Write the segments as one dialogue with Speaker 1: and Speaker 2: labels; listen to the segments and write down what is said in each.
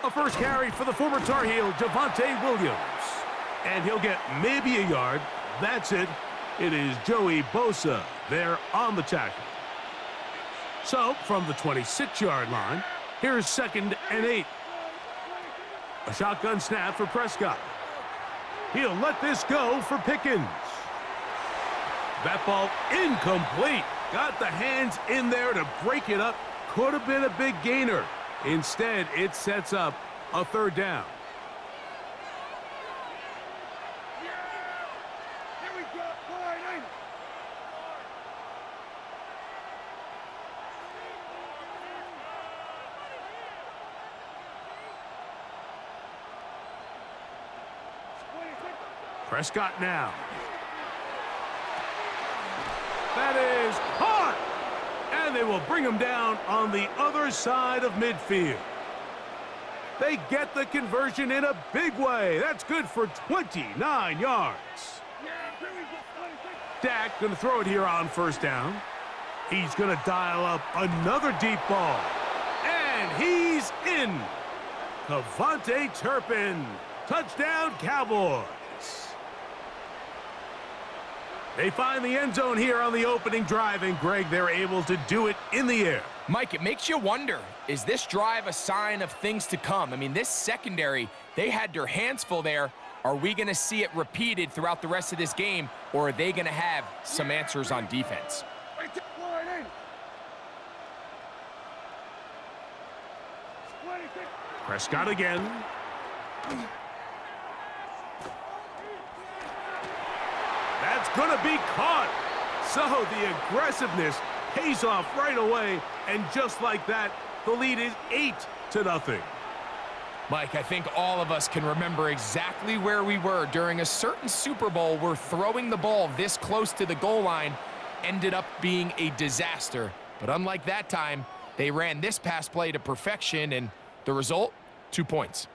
Speaker 1: A first carry for the former Tar Heel, Javonte Williams. And he'll get maybe a yard. That's it. It is Joey Bosa there on the tackle. So, from the 26-yard line, here's 2nd and 8. A shotgun snap for Prescott. He'll let this go for Pickens. That ball incomplete. Got the hands in there to break it up. Could have been a big gainer. Instead, it sets up a 3rd down. Prescott now. That is caught! And they will bring him down on the other side of midfield. They get the conversion in a big way. That's good for 29 yards. Dak going to throw it here on 1st down. He's going to dial up another deep ball. And he's in. Kevontae Turpin. Touchdown, Cowboys. They find the end zone here on the opening drive, and Greg, they're able to do it in the air.
Speaker 2: Mike, it makes you wonder, is this drive a sign of things to come? I mean, this secondary, they had their hands full there. Are we going to see it repeated throughout the rest of this game, or are they going to have some answers on defense?
Speaker 1: Prescott again. That's going to be caught. So the aggressiveness pays off right away, and just like that, the lead is 8-0.
Speaker 2: Mike, I think all of us can remember exactly where we were during a certain Super Bowl where throwing the ball this close to the goal line ended up being a disaster. But unlike that time, they ran this pass play to perfection, and the result, 2 points.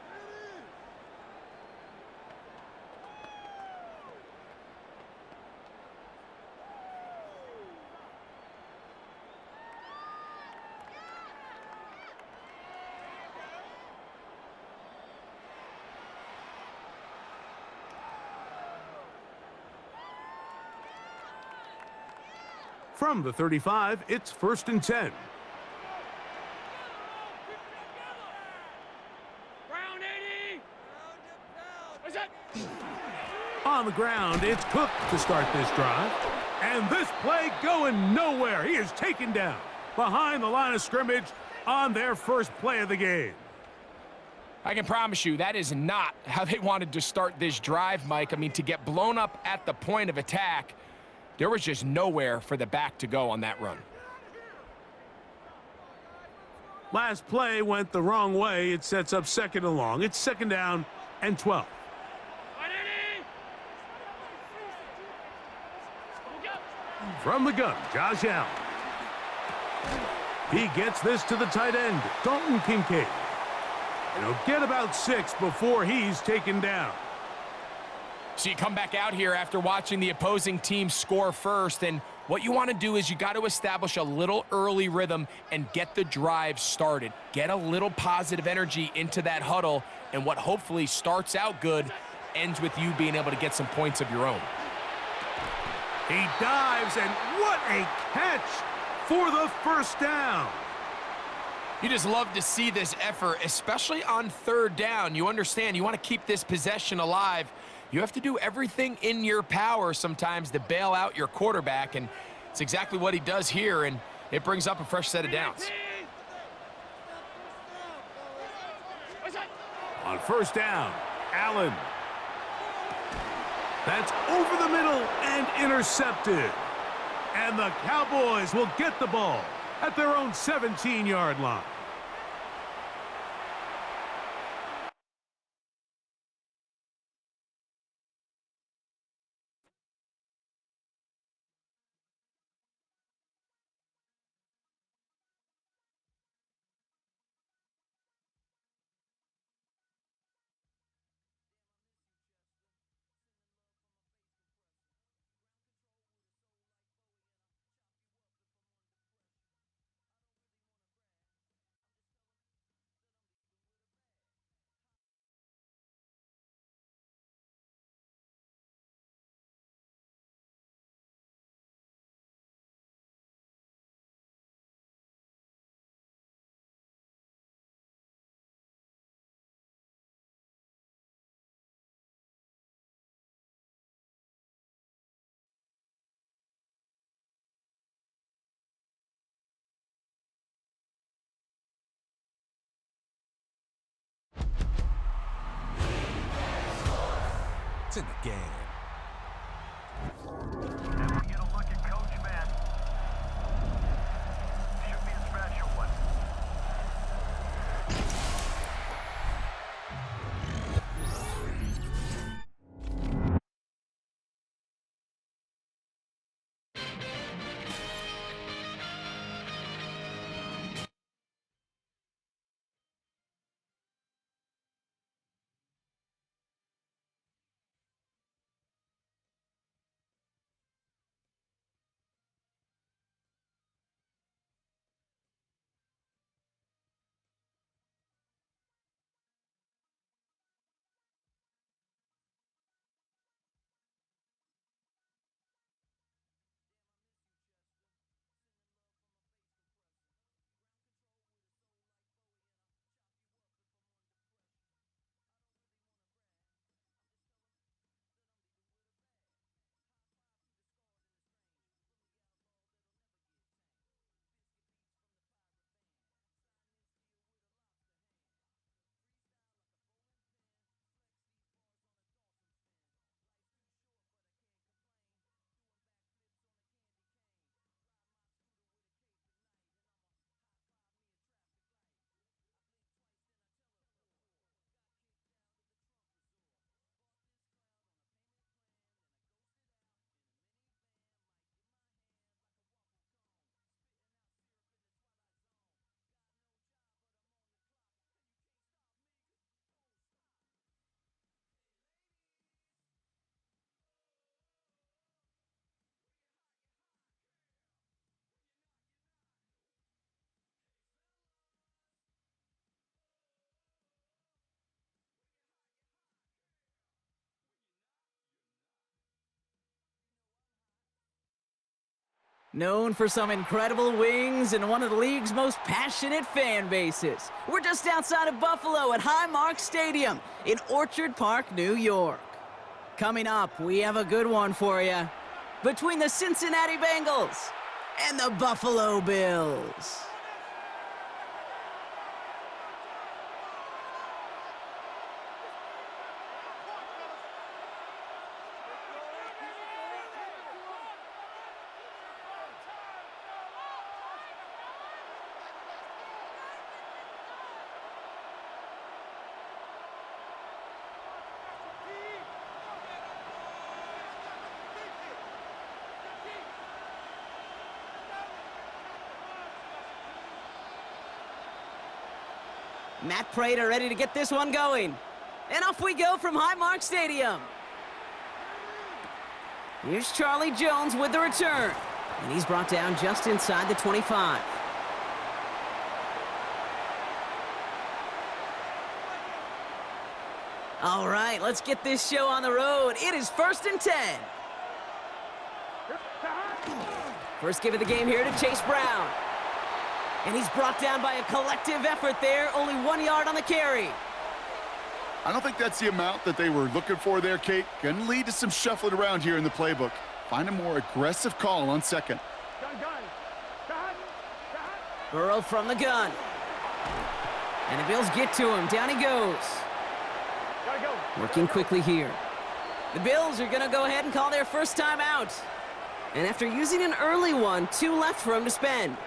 Speaker 1: From the 35, it's 1st and 10. On the ground, it's Cook to start this drive. And this play going nowhere. He is taken down behind the line of scrimmage on their first play of the game.
Speaker 2: I can promise you that is not how they wanted to start this drive, Mike. I mean, to get blown up at the point of attack, there was just nowhere for the back to go on that run.
Speaker 1: Last play went the wrong way. It sets up 2nd and long. It's 2nd down and 12. From the gun, Josh Allen. He gets this to the tight end, Dalton Kincaid. And he'll get about 6 before he's taken down.
Speaker 2: So you come back out here after watching the opposing team score first, and what you want to do is you got to establish a little early rhythm and get the drive started. Get a little positive energy into that huddle, and what hopefully starts out good ends with you being able to get some points of your own.
Speaker 1: He dives, and what a catch for the 1st down.
Speaker 2: You just love to see this effort, especially on 3rd down. You understand, you want to keep this possession alive. You have to do everything in your power sometimes to bail out your quarterback, and it's exactly what he does here, and it brings up a fresh set of downs.
Speaker 1: On 1st down, Allen. That's over the middle and intercepted. And the Cowboys will get the ball at their own 17-yard line.
Speaker 3: It's in the game.
Speaker 4: And we get a look at Coach Matt. Should be a special one.
Speaker 5: Known for some incredible wings and one of the league's most passionate fan bases. We're just outside of Buffalo at Highmark Stadium in Orchard Park, New York. Coming up, we have a good one for you. Between the Cincinnati Bengals and the Buffalo Bills. Matt Prater ready to get this one going. And off we go from Highmark Stadium. Here's Charlie Jones with the return. And he's brought down just inside the 25. All right, let's get this show on the road. It is 1st and 10. First give of the game here to Chase Brown. And he's brought down by a collective effort there, only 1 yard on the carry.
Speaker 6: I don't think that's the amount that they were looking for there, Kate. Gonna lead to some shuffling around here in the playbook. Find a more aggressive call on second.
Speaker 5: Burrow from the gun. And the Bills get to him. Down he goes. Working quickly here. The Bills are going to go ahead and call their first time out. And after using an early one, 2 left for him to spend.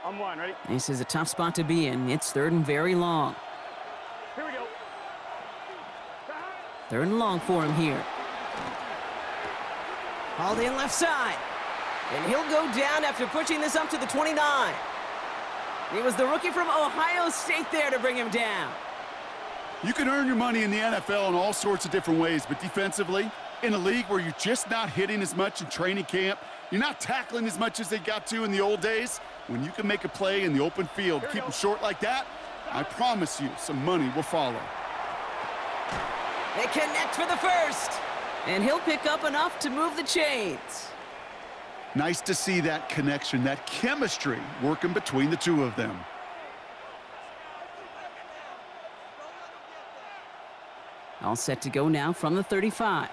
Speaker 7: On one, ready?
Speaker 5: This is a tough spot to be in. It's 3rd and very long.
Speaker 7: Here we go.
Speaker 5: 3rd and long for him here. Hauled in left side. And he'll go down after pushing this up to the 29. It was the rookie from Ohio State there to bring him down.
Speaker 6: You can earn your money in the NFL in all sorts of different ways, but defensively, in a league where you're just not hitting as much in training camp, you're not tackling as much as they got to in the old days, when you can make a play in the open field, keep them short like that, I promise you some money will follow.
Speaker 5: They connect for the first. And he'll pick up enough to move the chains.
Speaker 6: Nice to see that connection, that chemistry working between the two of them.
Speaker 5: All set to go now from the 35.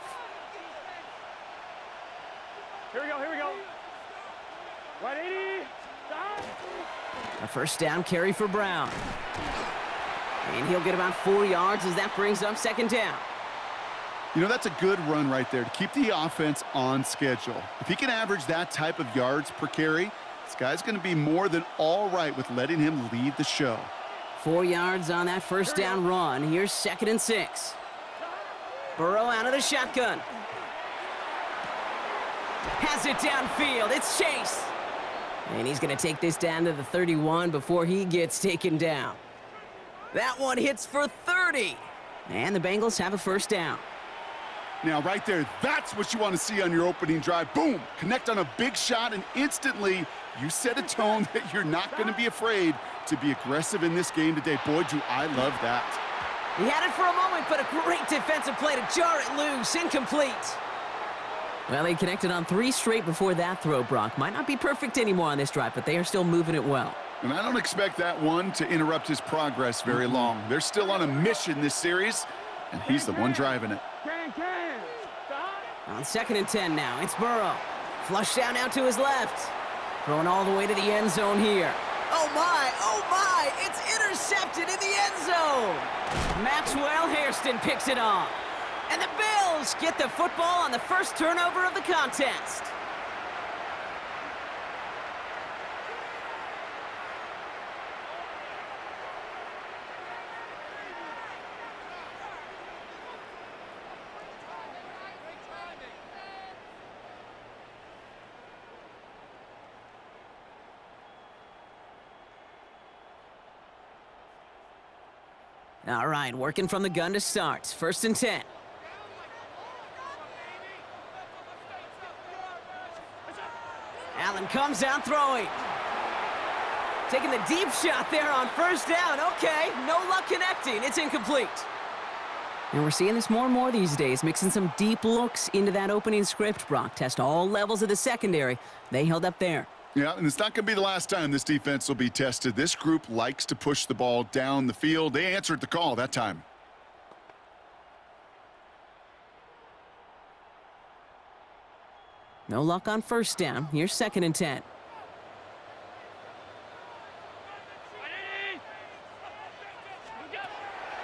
Speaker 7: Here we go, here we go. 180.
Speaker 5: A first down carry for Brown. And he'll get about 4 yards as that brings up second down.
Speaker 6: You know, that's a good run right there to keep the offense on schedule. If he can average that type of yards per carry, this guy's going to be more than all right with letting him lead the show.
Speaker 5: 4 yards on that first down run. Here's 2nd and 6. Burrow out of the shotgun. Has it downfield. It's Chase. And he's going to take this down to the 31 before he gets taken down. That one hits for 30. And the Bengals have a first down.
Speaker 6: Now, right there, that's what you want to see on your opening drive. Boom! Connect on a big shot, and instantly you set a tone that you're not going to be afraid to be aggressive in this game today. Boy, do I love that.
Speaker 5: He had it for a moment, but a great defensive play to jar it loose. Incomplete. Well, they connected on 3 straight before that throw, Brock. Might not be perfect anymore on this drive, but they are still moving it well.
Speaker 6: And I don't expect that one to interrupt his progress very long. They're still on a mission this series, and he's the one driving it.
Speaker 5: On 2nd and 10 now, it's Burrow. Flush down out to his left. Throwing all the way to the end zone here. Oh my, it's intercepted in the end zone. Maxwell Hairston picks it off. And the Bills get the football on the first turnover of the contest. All right, working from the gun to start. 1st and 10. Allen comes out throwing. Taking the deep shot there on first down. Okay, no luck connecting. It's incomplete. And we're seeing this more and more these days, mixing some deep looks into that opening script, Brock. Test all levels of the secondary. They held up there.
Speaker 6: Yeah, and it's not going to be the last time this defense will be tested. This group likes to push the ball down the field. They answered the call that time.
Speaker 5: No luck on first down. Here's 2nd and 10.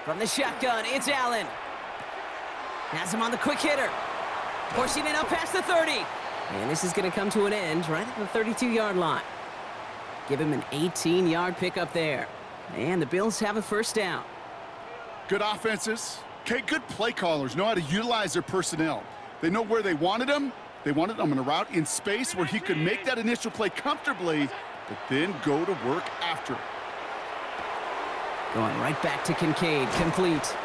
Speaker 5: From the shotgun, it's Allen. Has him on the quick hitter. Forcing it up past the 30. And this is going to come to an end right at the 32-yard line. Give him an 18-yard pickup there. And the Bills have a first down.
Speaker 6: Good offenses. Okay, good play callers know how to utilize their personnel. They know where they wanted them. They wanted them on a route in space where he could make that initial play comfortably, but then go to work after it.
Speaker 5: Going right back to Kincaid, complete.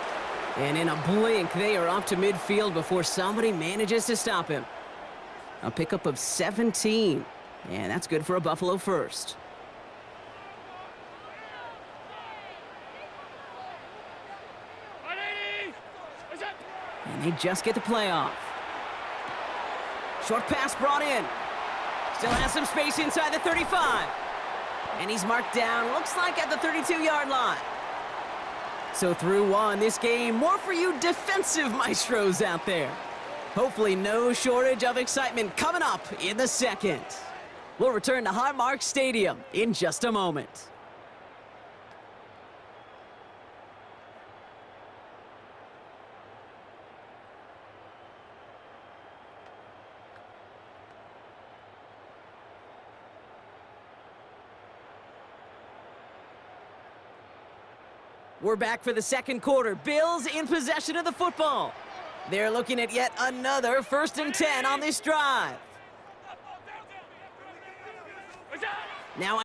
Speaker 5: And in a blink, they are up to midfield before somebody manages to stop him. A pickup of 17, and that's good for a Buffalo first. And they just get the playoff. Short pass brought in. Still has some space inside the 35. And he's marked down, looks like at the 32-yard line. So through one, this game, more for you defensive maestros out there. Hopefully no shortage of excitement coming up in the second. We'll return to Highmark Stadium in just a moment. We're back for the second quarter. Bills in possession of the football. They're looking at yet another 1st and 10 on this drive. Now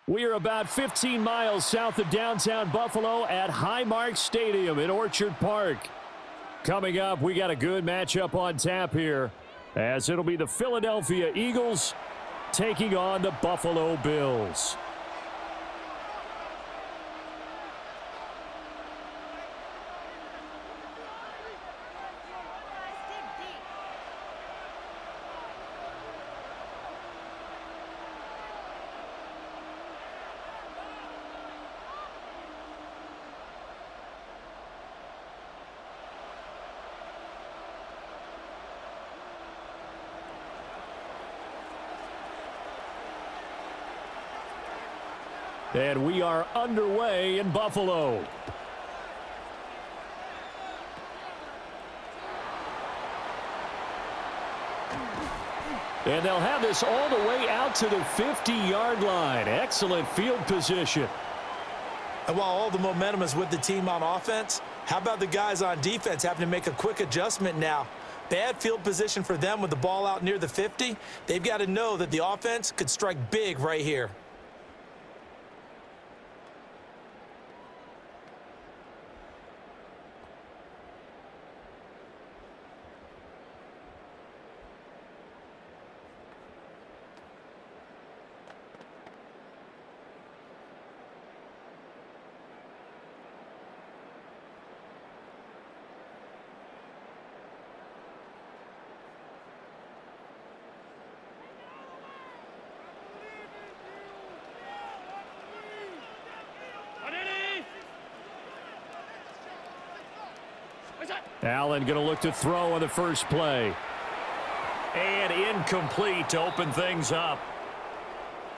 Speaker 3: We are about 15 miles south of downtown Buffalo at Highmark Stadium in Orchard Park. Coming up, we got a good matchup on tap here, as it'll be the Philadelphia Eagles taking on the Buffalo Bills. And we are underway in Buffalo. And they'll have this all the way out to the 50-yard line. Excellent field position.
Speaker 8: And while all the momentum is with the team on offense, how about the guys on defense having to make a quick adjustment now? Bad field position for them with the ball out near the 50. They've got to know that the offense could strike big right here.
Speaker 3: Allen going to look to throw on the first play. And incomplete to open things up.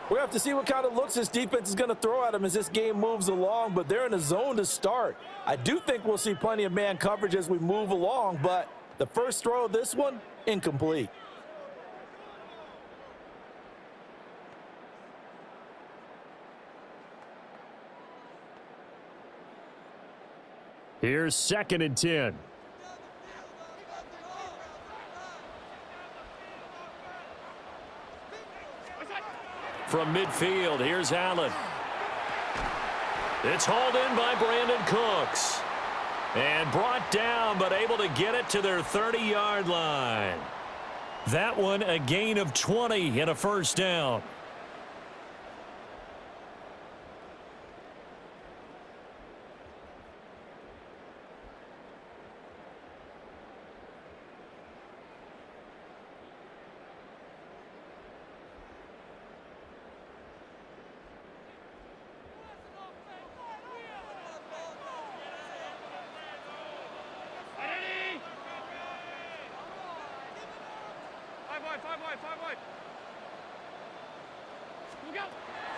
Speaker 8: We have to see what kind of looks this defense is going to throw at them as this game moves along, but they're in a zone to start. I do think we'll see plenty of man coverage as we move along, but the first throw of this one, incomplete.
Speaker 3: Here's 2nd and 10. From midfield, here's Allen. It's hauled in by Brandon Cooks. And brought down, but able to get it to their 30-yard line. That one a gain of 20 and a first down.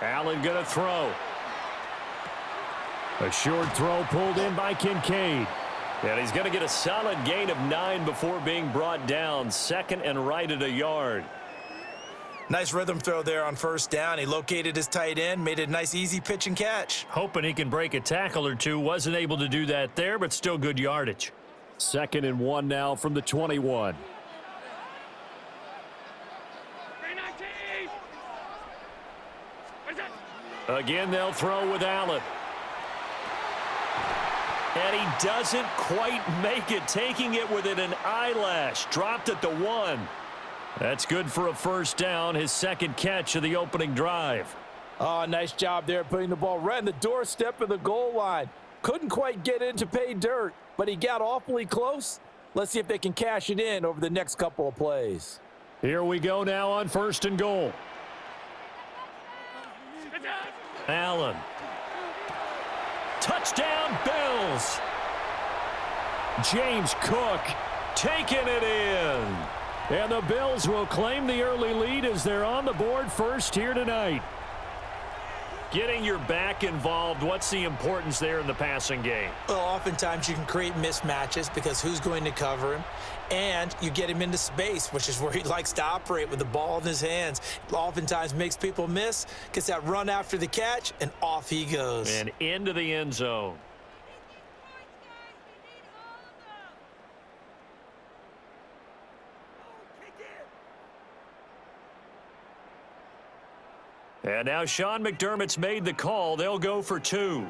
Speaker 3: Allen going to throw. A short throw pulled in by Kincaid. And he's going to get a solid gain of 9 before being brought down. 2nd and right at a yard.
Speaker 8: Nice rhythm throw there on first down. He located his tight end, made it a nice easy pitch and catch.
Speaker 3: Hoping he can break a tackle or two. Wasn't able to do that there, but still good yardage. 2nd and 1 now from the 21. Again, they'll throw with Allen. And he doesn't quite make it, taking it within an eyelash. Dropped at the 1. That's good for a first down, his 2nd catch of the opening drive.
Speaker 8: Oh, nice job there putting the ball right on the doorstep of the goal line. Couldn't quite get in to pay dirt, but he got awfully close. Let's see if they can cash it in over the next couple of plays.
Speaker 3: Here we go now on 1st and goal. Allen. Touchdown, Bills. James Cook taking it in. And the Bills will claim the early lead as they're on the board first here tonight. Getting your back involved, what's the importance there in the passing game?
Speaker 8: Well, oftentimes you can create mismatches because who's going to cover him? And you get him into space, which is where he likes to operate with the ball in his hands. Oftentimes makes people miss, gets that run after the catch, and off he goes.
Speaker 3: And into the end zone. And now Sean McDermott's made the call. They'll go for 2.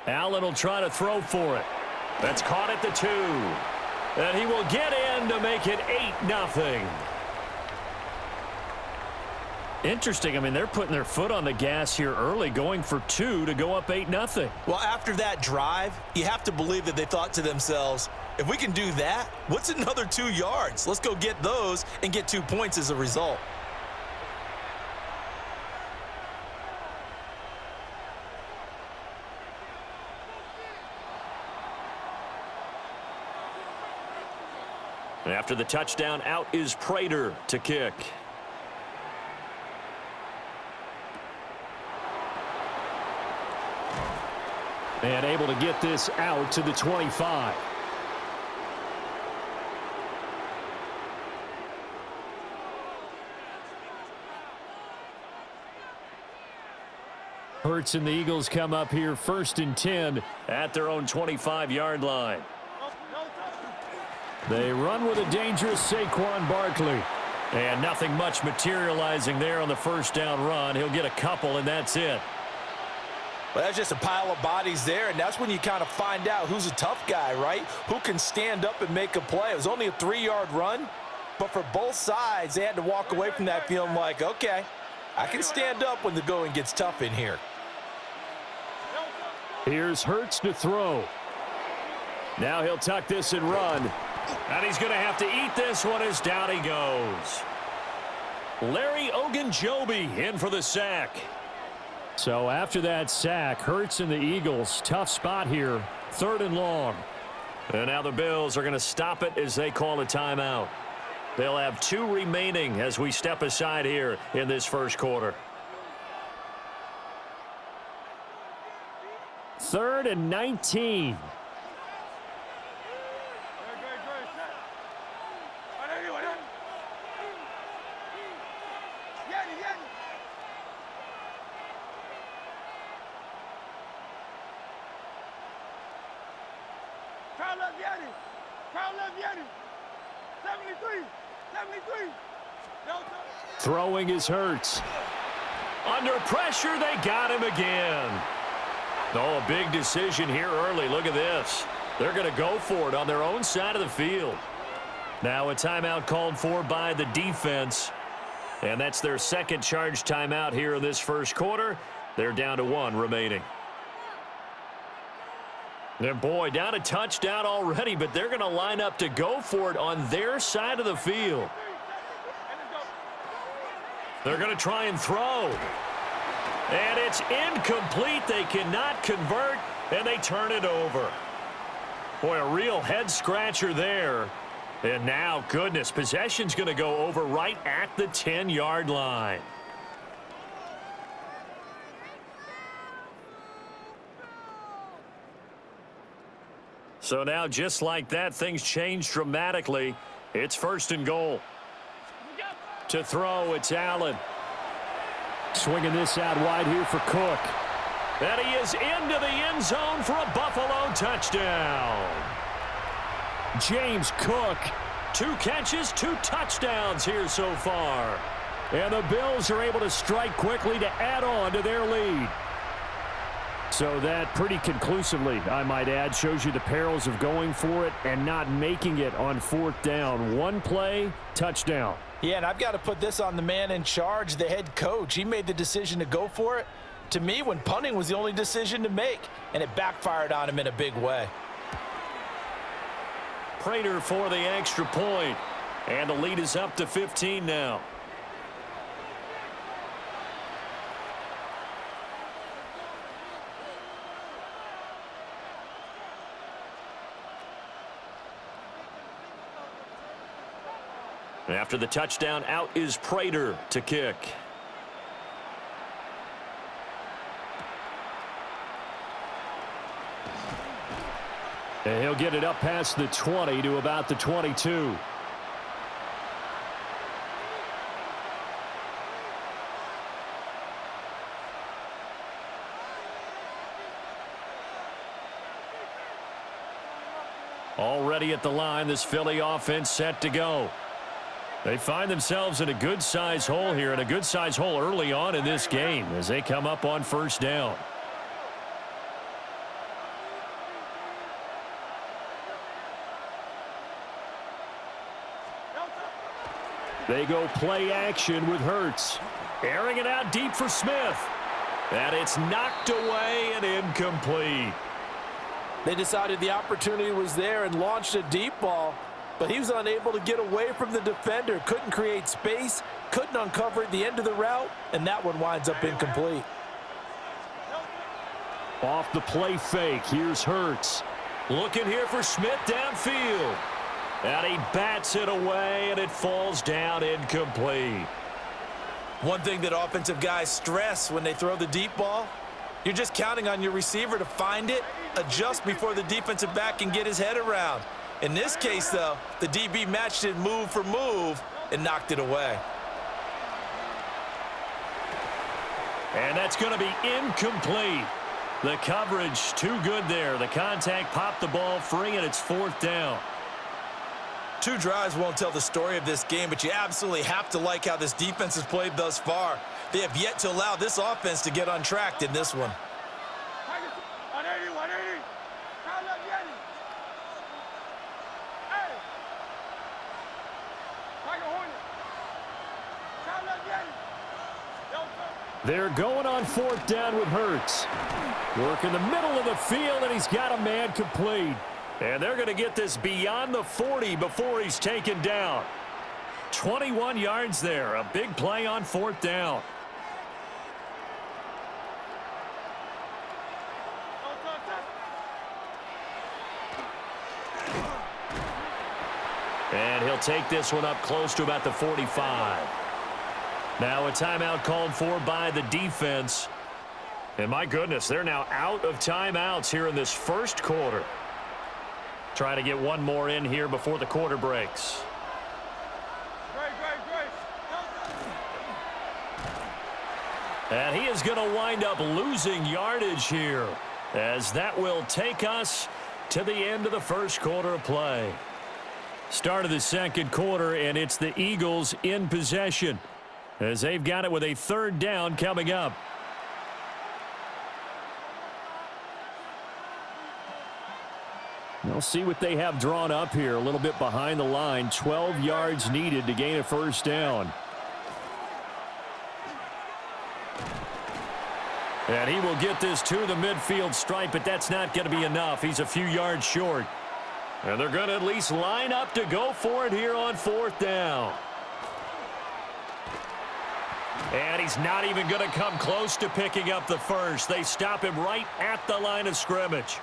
Speaker 3: Allen will try to throw for it. That's caught at the 2. And he will get in to make it 8-0. Interesting. I mean, they're putting their foot on the gas here early, going for 2 to go up 8-0.
Speaker 8: Well, after that drive, you have to believe that they thought to themselves, if we can do that, what's another 2 yards? Let's go get those and get 2 points as a result.
Speaker 3: After the touchdown, out is Prater to kick. And able to get this out to the 25. Hurts and the Eagles come up here 1st and 10 at their own 25-yard line. They run with a dangerous Saquon Barkley. And nothing much materializing there on the 1st down run. He'll get a couple, and that's it.
Speaker 8: Well, that's just a pile of bodies there, and that's when you kind of find out who's a tough guy, right? Who can stand up and make a play. It was only a 3-yard run, but for both sides, they had to walk away from that feeling like, okay, I can stand up when the going gets tough in here.
Speaker 3: Here's Hurts to throw. Now he'll tuck this and run. And he's going to have to eat this one as down he goes. Larry Ogunjobi in for the sack. So after that sack, Hurts and the Eagles, tough spot here, 3rd and long. And now the Bills are going to stop it as they call a timeout. They'll have 2 remaining as we step aside here in this 1st quarter. 3rd and 19. Throwing is Hurts. Under pressure, they got him again. Oh, a big decision here early. Look at this. They're going to go for it on their own side of the field. Now a timeout called for by the defense. And that's their 2nd charge timeout here in this 1st quarter. They're down to 1 remaining. And boy, down a touchdown already, but they're going to line up to go for it on their side of the field. They're going to try and throw. And it's incomplete. They cannot convert, and they turn it over. Boy, a real head-scratcher there. And now, goodness, possession's going to go over right at the 10-yard line. So now, just like that, things change dramatically. It's 1st and goal. To throw, it's Allen. Swinging this out wide here for Cook. And he is into the end zone for a Buffalo touchdown. James Cook, 2 catches, 2 touchdowns here so far. And the Bills are able to strike quickly to add on to their lead. So that pretty conclusively, I might add, shows you the perils of going for it and not making it on 4th down. 1 play, touchdown.
Speaker 8: Yeah, and I've got to put this on the man in charge, the head coach. He made the decision to go for it. To me, when punting was the only decision to make, and it backfired on him in a big way.
Speaker 3: Prater for the extra point, and the lead is up to 15 now. After the touchdown, out is Prater to kick. And he'll get it up past the 20 to about the 22. Already at the line, this Philly offense set to go. They find themselves in a good-sized hole here, and a good-sized hole early on in this game as they come up on first down. They go play action with Hurts. Airing it out deep for Smith. And it's knocked away and incomplete.
Speaker 8: They decided the opportunity was there and launched a deep ball, but he was unable to get away from the defender. Couldn't create space, couldn't uncover at the end of the route, and that one winds up incomplete.
Speaker 3: Off the play fake, here's Hurts. Looking here for Smith downfield. And he bats it away, and it falls down incomplete.
Speaker 8: One thing that offensive guys stress when they throw the deep ball, you're just counting on your receiver to find it, adjust before the defensive back can get his head around. In this case, though, the DB matched it move for move and knocked it away.
Speaker 3: And that's going to be incomplete. The coverage too good there. The contact popped the ball free, and it's fourth down.
Speaker 8: 2 drives won't tell the story of this game, but you absolutely have to like how this defense has played thus far. They have yet to allow this offense to get untracked in this one.
Speaker 3: They're going on fourth down with Hurts. Work in the middle of the field, and he's got a man complete. And they're going to get this beyond the 40 before he's taken down. 21 yards there. A big play on fourth down. And he'll take this one up close to about the 45. Now a timeout called for by the defense. And my goodness, they're now out of timeouts here in this first quarter. Trying to get one more in here before the quarter breaks. And he is going to wind up losing yardage here, as that will take us to the end of the first quarter of play. Start of the second quarter, and it's the Eagles in possession, as they've got it with a third down coming up. We'll see what they have drawn up here. A little bit behind the line. 12 yards needed to gain a first down. And he will get this to the midfield stripe, but that's not going to be enough. He's a few yards short. And they're going to at least line up to go for it here on fourth down. And he's not even going to come close to picking up the first. They stop him right at the line of scrimmage.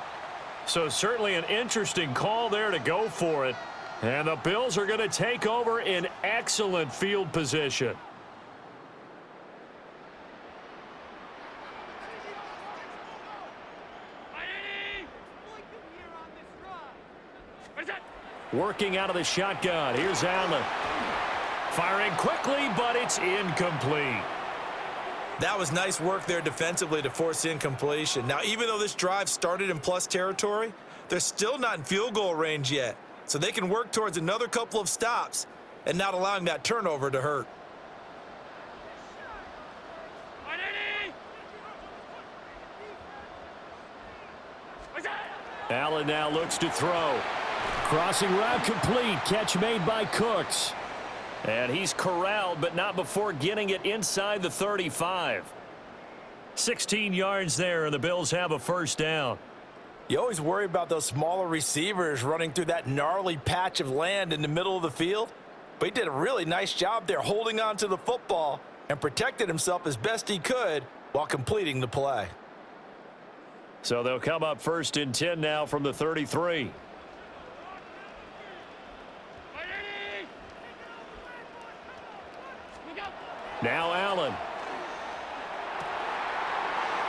Speaker 3: So certainly an interesting call there to go for it. And the Bills are going to take over in excellent field position. Working out of the shotgun. Here's Allen. Firing quickly, but it's incomplete.
Speaker 8: That was nice work there defensively to force incompletion. Now, even though this drive started in plus territory, they're still not in field goal range yet. So they can work towards another couple of stops and not allowing that turnover to hurt.
Speaker 3: Allen now looks to throw. Crossing route complete. Catch made by Cooks. And he's corralled, but not before getting it inside the 35. 16 yards there, and the Bills have a first down.
Speaker 8: You always worry about those smaller receivers running through that gnarly patch of land in the middle of the field. But he did a really nice job there holding on to the football and protected himself as best he could while completing the play.
Speaker 3: So they'll come up first and 10 now from the 33. Now Allen.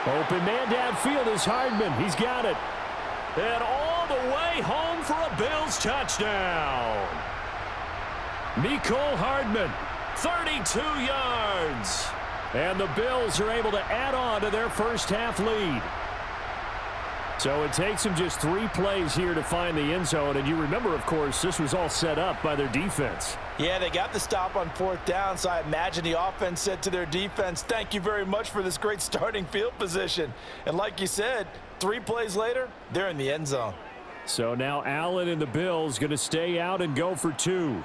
Speaker 3: Open man downfield is Hardman. He's got it. And all the way home for a Bills touchdown. Mecole Hardman, 32 yards. And the Bills are able to add on to their first half lead. So it takes them just 3 plays here to find the end zone. And you remember, of course, this was all set up by their defense.
Speaker 8: Yeah, they got the stop on 4th down, so I imagine the offense said to their defense, thank you very much for this great starting field position. And like you said, 3 plays later, they're in the end zone.
Speaker 3: So now Allen and the Bills going to stay out and go for 2.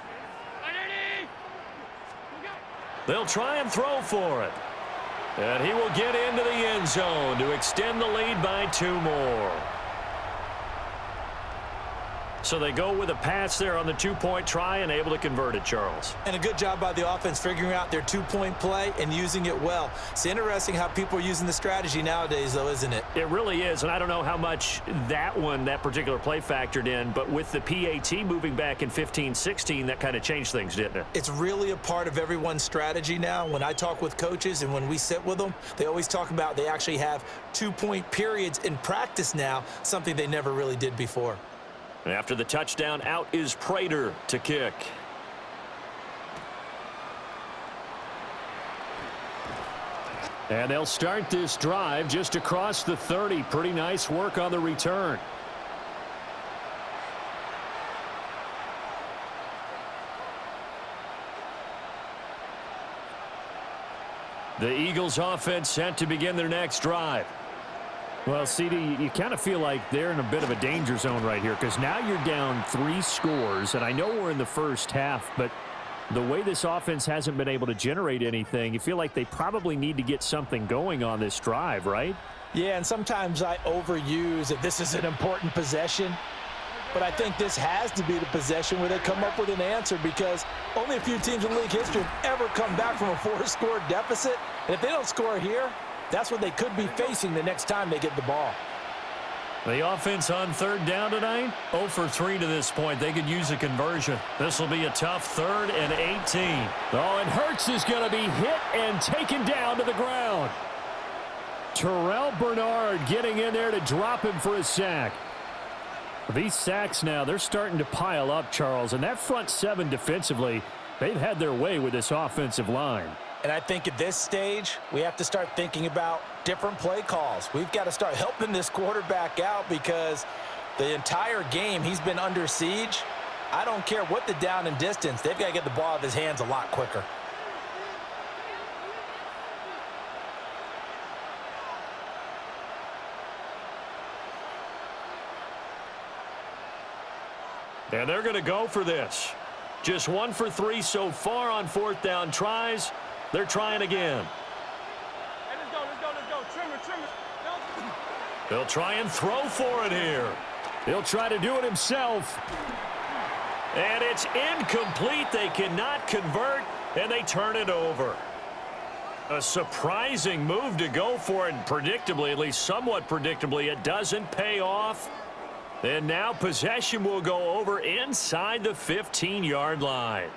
Speaker 3: They'll try and throw for it. And he will get into the end zone to extend the lead by 2 more. So they go with a pass there on the 2-point try and able to convert it, Charles.
Speaker 8: And a good job by the offense figuring out their 2-point play and using it well. It's interesting how people are using the strategy nowadays, though, isn't it?
Speaker 3: It really is, and I don't know how much that particular play factored in, but with the PAT moving back in 15-16, that kind of changed things, didn't it?
Speaker 8: It's really a part of everyone's strategy now. When I talk with coaches and when we sit with them, they always talk about they actually have 2-point periods in practice now, something they never really did before.
Speaker 3: After the touchdown, out is Prater to kick. And they'll start this drive just across the 30. Pretty nice work on the return. The Eagles offense set to begin their next drive. Well, CD, you kind of feel like they're in a bit of a danger zone right here because now you're down 3 scores, and I know we're in the first half, but the way this offense hasn't been able to generate anything, you feel like they probably need to get something going on this drive, right?
Speaker 8: Yeah, and sometimes I overuse that this is an important possession, but I think this has to be the possession where they come up with an answer because only a few teams in league history have ever come back from a 4-score deficit, and if they don't score here, that's what they could be facing the next time they get the ball.
Speaker 3: The offense on 3rd down tonight, 0 for 3 to this point. They could use a conversion. This will be a tough 3rd and 18. Oh, and Hurts is going to be hit and taken down to the ground. Terrell Bernard getting in there to drop him for a sack. These sacks now, they're starting to pile up, Charles, and that front 7 defensively, they've had their way with this offensive line.
Speaker 8: And I think at this stage, we have to start thinking about different play calls. We've got to start helping this quarterback out because the entire game he's been under siege. I don't care what the down and distance. They've got to get the ball out of his hands a lot quicker.
Speaker 3: And they're going to go for this. Just 1 for 3 so far on 4th down tries. They're trying again.
Speaker 7: Hey, let's go. Trimmer.
Speaker 3: They'll try and throw for it here. He'll try to do it himself. And it's incomplete. They cannot convert, and they turn it over. A surprising move to go for it, and predictably, at least somewhat predictably, it doesn't pay off. And now possession will go over inside the 15-yard line.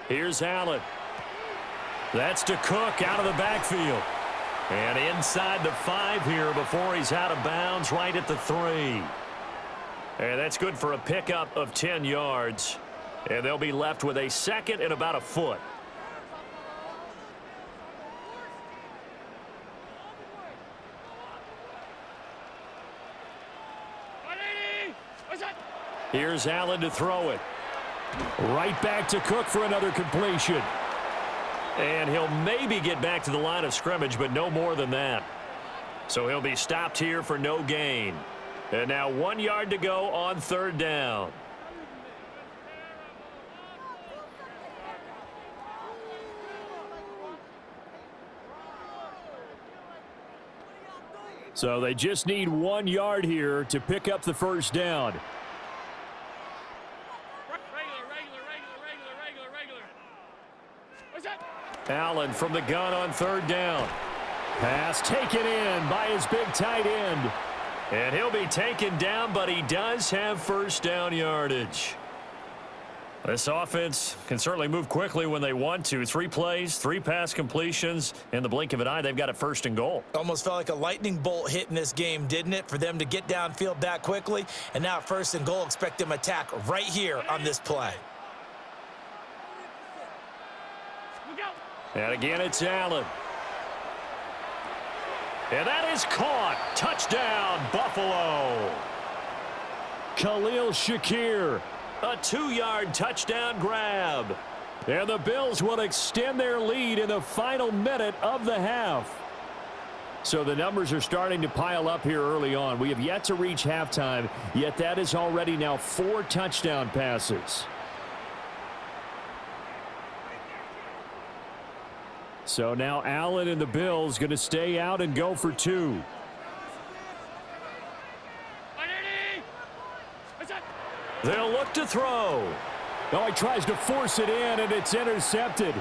Speaker 3: Here's Allen. That's to Cook out of the backfield. And inside the 5 here before he's out of bounds right at the 3. And that's good for a pickup of 10 yards. And they'll be left with a 2nd and about a foot. Here's Allen to throw it. Right back to Cook for another completion. And he'll maybe get back to the line of scrimmage, but no more than that. So he'll be stopped here for no gain. And now 1 yard to go on 3rd down. So they just need 1 yard here to pick up the first down. Allen from the gun on 3rd down. Pass taken in by his big tight end. And he'll be taken down, but he does have first down yardage. This offense can certainly move quickly when they want to. 3 plays, 3 pass completions. In the blink of an eye, they've got a 1st and goal.
Speaker 8: Almost felt like a lightning bolt hit in this game, didn't it? For them to get downfield that quickly. And now 1st and goal, expect them to attack right here on this play.
Speaker 3: And again, it's Allen. And that is caught. Touchdown, Buffalo. Khalil Shakir, a 2-yard touchdown grab. And the Bills will extend their lead in the final minute of the half. So the numbers are starting to pile up here early on. We have yet to reach halftime, yet that is already now 4 touchdown passes. So now Allen and the Bills going to stay out and go for 2. They'll look to throw. Oh, he tries to force it in, and it's intercepted.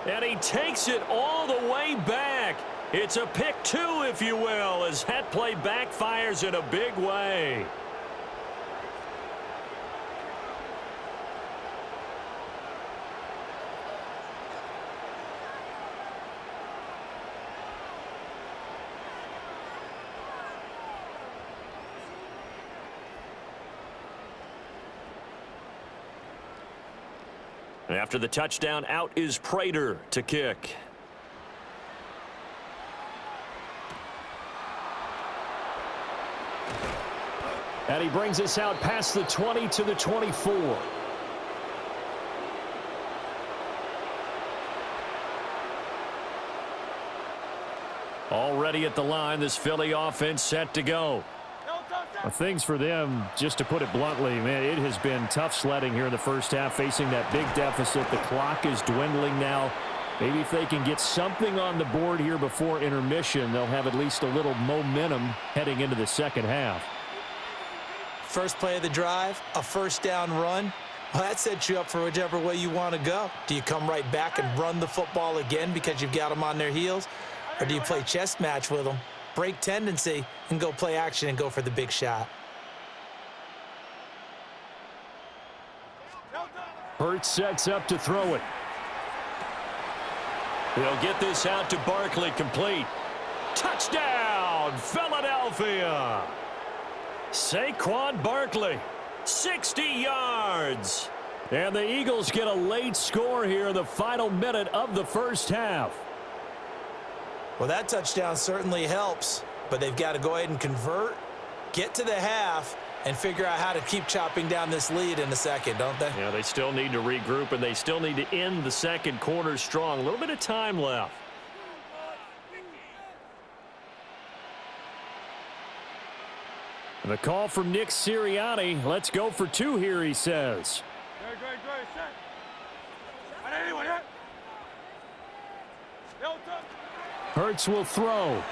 Speaker 3: And he takes it all the way back. It's a pick 2, if you will, as that play backfires in a big way. After the touchdown, out is Prater to kick. And he brings us out past the 20 to the 24. Already at the line, this Philly offense set to go. Things for them, just to put it bluntly, man, it has been tough sledding here in the first half, facing that big deficit. The clock is dwindling now. Maybe if they can get something on the board here before intermission, they'll have at least a little momentum heading into the second half.
Speaker 8: First play of the drive, a first down run. Well, that sets you up for whichever way you want to go. Do you come right back and run the football again because you've got them on their heels? Or do you play chess match with them, break tendency, and go play action and go for the big shot?
Speaker 3: Hurts sets up to throw it. He'll get this out to Barkley, complete. Touchdown, Philadelphia! Saquon Barkley, 60 yards. And the Eagles get a late score here in the final minute of the first half.
Speaker 8: Well, that touchdown certainly helps, but they've got to go ahead and convert, get to the half, and figure out how to keep chopping down this lead in the second, don't they?
Speaker 3: Yeah, they still need to regroup, and they still need to end the second quarter strong. A little bit of time left. And the call from Nick Sirianni. Let's go for 2 here, he says. Hurts will throw.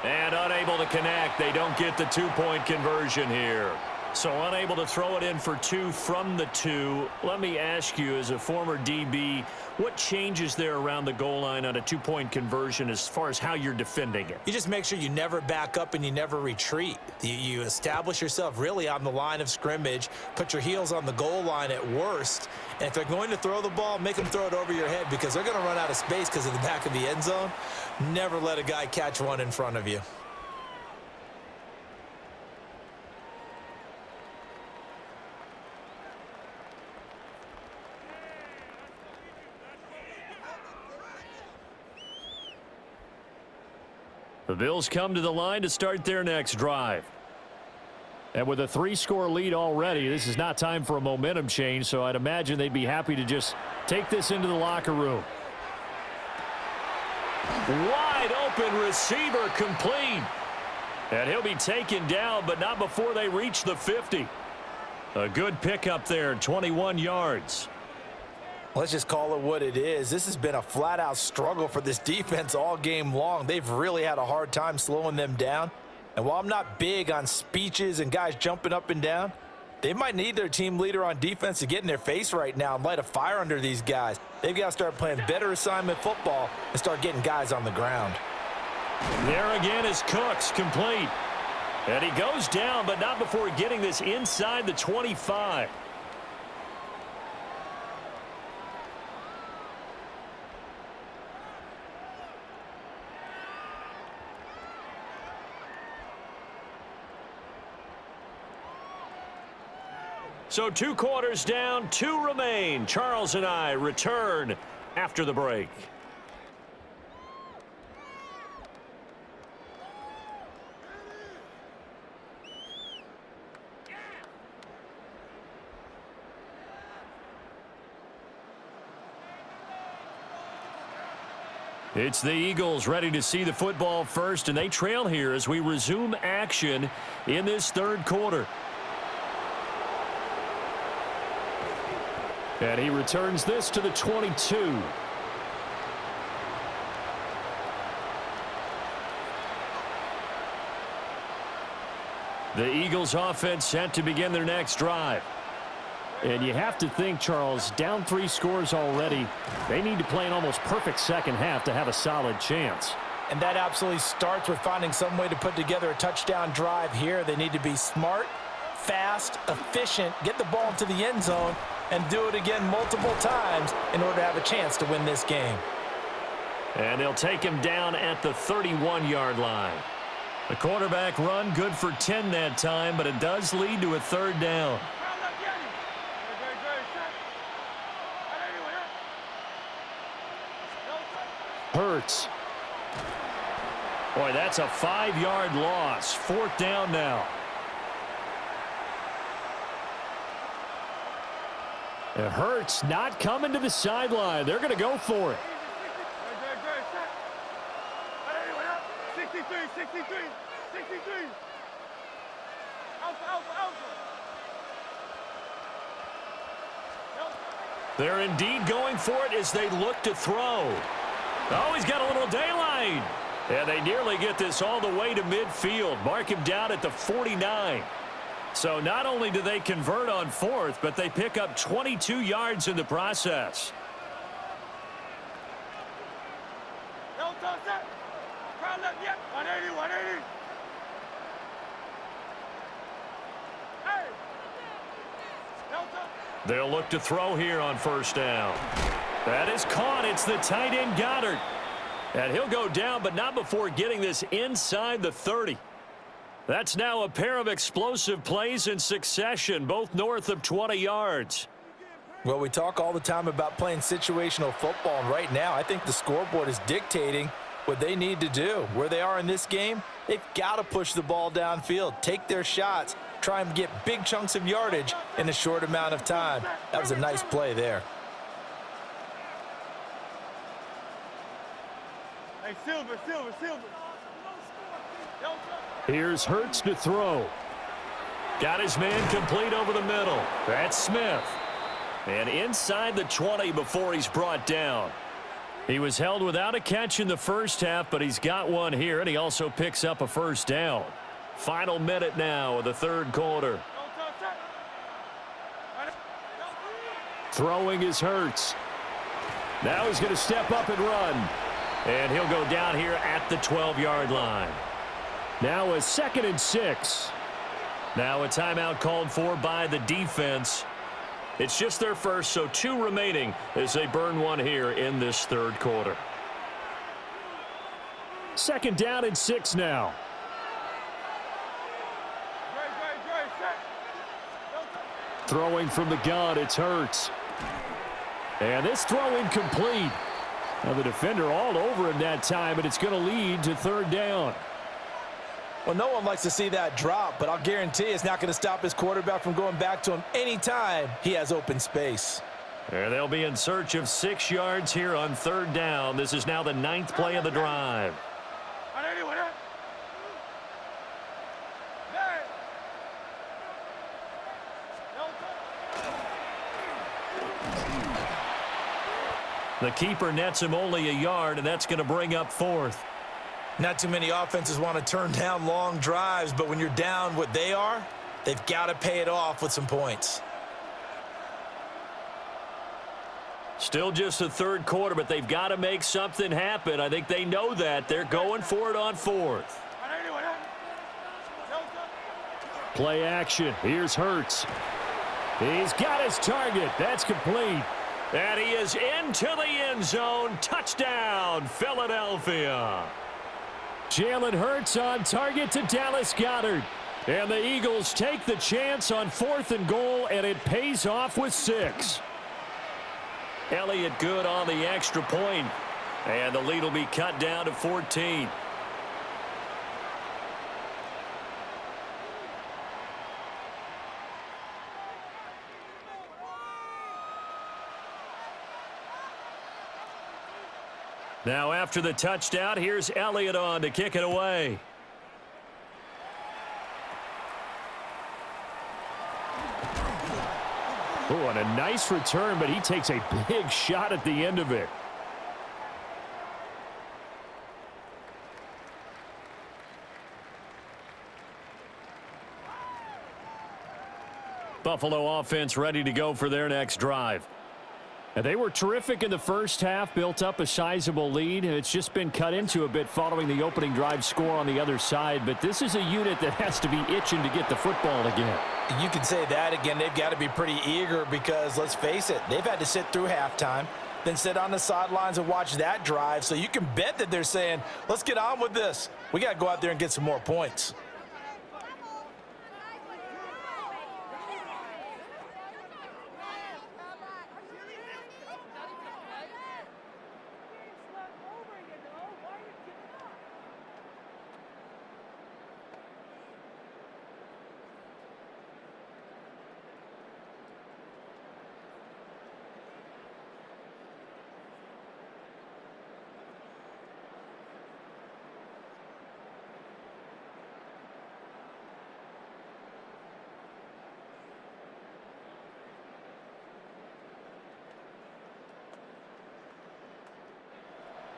Speaker 3: And unable to connect. They don't get the 2-point conversion here. So unable to throw it in for 2 from the 2. Let me ask you, as a former DB, what changes there around the goal line on a 2-point conversion as far as how you're defending it?
Speaker 8: You just make sure you never back up and you never retreat. You establish yourself really on the line of scrimmage, put your heels on the goal line at worst, and if they're going to throw the ball, make them throw it over your head because they're going to run out of space because of the back of the end zone. Never let a guy catch one in front of you.
Speaker 3: The Bills come to the line to start their next drive. And with a 3-score lead already, this is not time for a momentum change, so I'd imagine they'd be happy to just take this into the locker room. Wide open receiver, complete. And he'll be taken down, but not before they reach the 50. A good pickup there, 21 yards.
Speaker 8: Let's just call it what it is. This has been a flat-out struggle for this defense all game long. They've really had a hard time slowing them down. And while I'm not big on speeches and guys jumping up and down, they might need their team leader on defense to get in their face right now and light a fire under these guys. They've got to start playing better assignment football and start getting guys on the ground.
Speaker 3: There again is Cooks, complete. And he goes down, but not before getting this inside the 25. So 2 quarters down, 2 remain. Charles and I return after the break. It's the Eagles ready to see the football first, and they trail here as we resume action in this 3rd quarter. And he returns this to the 22. The Eagles offense set to begin their next drive. And you have to think, Charles, down 3 scores already. They need to play an almost perfect second half to have a solid chance.
Speaker 8: And that absolutely starts with finding some way to put together a touchdown drive here. They need to be smart, fast, efficient, get the ball into the end zone, and do it again multiple times in order to have a chance to win this game.
Speaker 3: And they'll take him down at the 31-yard line. The quarterback run good for 10 that time, but it does lead to a 3rd down. Hurts. Boy, that's a 5-yard loss. 4th down now. It hurts not coming to the sideline. They're going to go for it.
Speaker 7: 63, 63, 63. Alpha, alpha, alpha.
Speaker 3: They're indeed going for it as they look to throw. Oh, he's got a little daylight. And they nearly get this all the way to midfield. Mark him down at the 49. So not only do they convert on 4th, but they pick up 22 yards in the process.
Speaker 7: Crowd left, yep. 180, 180. Hey.
Speaker 3: They'll look to throw here on 1st down. That is caught. It's the tight end Goddard. And he'll go down, but not before getting this inside the 30. That's now a pair of explosive plays in succession, both north of 20 yards.
Speaker 8: Well, we talk all the time about playing situational football, and right now I think the scoreboard is dictating what they need to do. Where they are in this game, they've got to push the ball downfield, take their shots, try and get big chunks of yardage in a short amount of time. That was a nice play there.
Speaker 7: Hey, Silver, Silver, Silver.
Speaker 3: Here's Hurts to throw. Got his man complete over the middle. That's Smith. And inside the 20 before he's brought down. He was held without a catch in the 1st half, but he's got one here, and he also picks up a 1st down. Final minute now of the 3rd quarter. Throwing is Hurts. Now he's going to step up and run. And he'll go down here at the 12-yard line. Now a 2nd and 6. Now a timeout called for by the defense. It's just their first, so 2 remaining as they burn one here in this 3rd quarter. 2nd down and 6 now. Throwing from the gun, it's Hurts. And this throw incomplete. Now the defender all over him that time, but it's going to lead to 3rd down.
Speaker 8: Well, no one likes to see that drop, but I'll guarantee it's not going to stop his quarterback from going back to him anytime he has open space.
Speaker 3: And they'll be in search of 6 yards here on 3rd down. This is now the 9th play of the drive. The keeper nets him only a yard, and that's going to bring up 4th.
Speaker 8: Not too many offenses want to turn down long drives, but when you're down what they are, they've got to pay it off with some points.
Speaker 3: Still just the 3rd quarter, but they've got to make something happen. I think they know that. They're going for it on 4th. Play action. Here's Hurts. He's got his target. That's complete. And he is into the end zone. Touchdown, Philadelphia. Jalen Hurts on target to Dallas Goedert. And the Eagles take the chance on 4th and goal, and it pays off with 6. Elliott good on the extra point, and the lead will be cut down to 14. Now after the touchdown, here's Elliott on to kick it away. Oh, and a nice return, but he takes a big shot at the end of it. Buffalo offense ready to go for their next drive. And they were terrific in the first half, built up a sizable lead. It's just been cut into a bit following the opening drive score on the other side. But this is a unit that has to be itching to get the football again.
Speaker 8: You can say that again. They've got to be pretty eager because, let's face it, they've had to sit through halftime, then sit on the sidelines and watch that drive. So you can bet that they're saying, let's get on with this. We got to go out there and get some more points.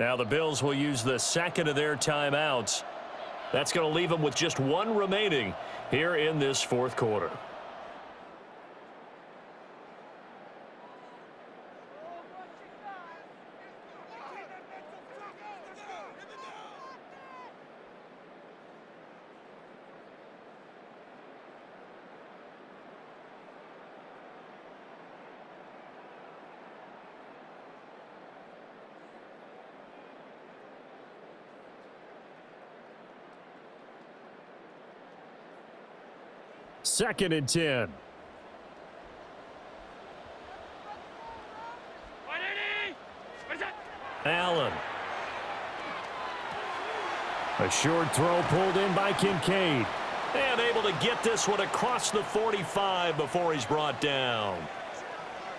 Speaker 3: Now the Bills will use the second of their timeouts. That's going to leave them with just one remaining here in this fourth quarter. Second and 10. Allen. A short throw pulled in by Kincaid. And able to get this one across the 45 before he's brought down.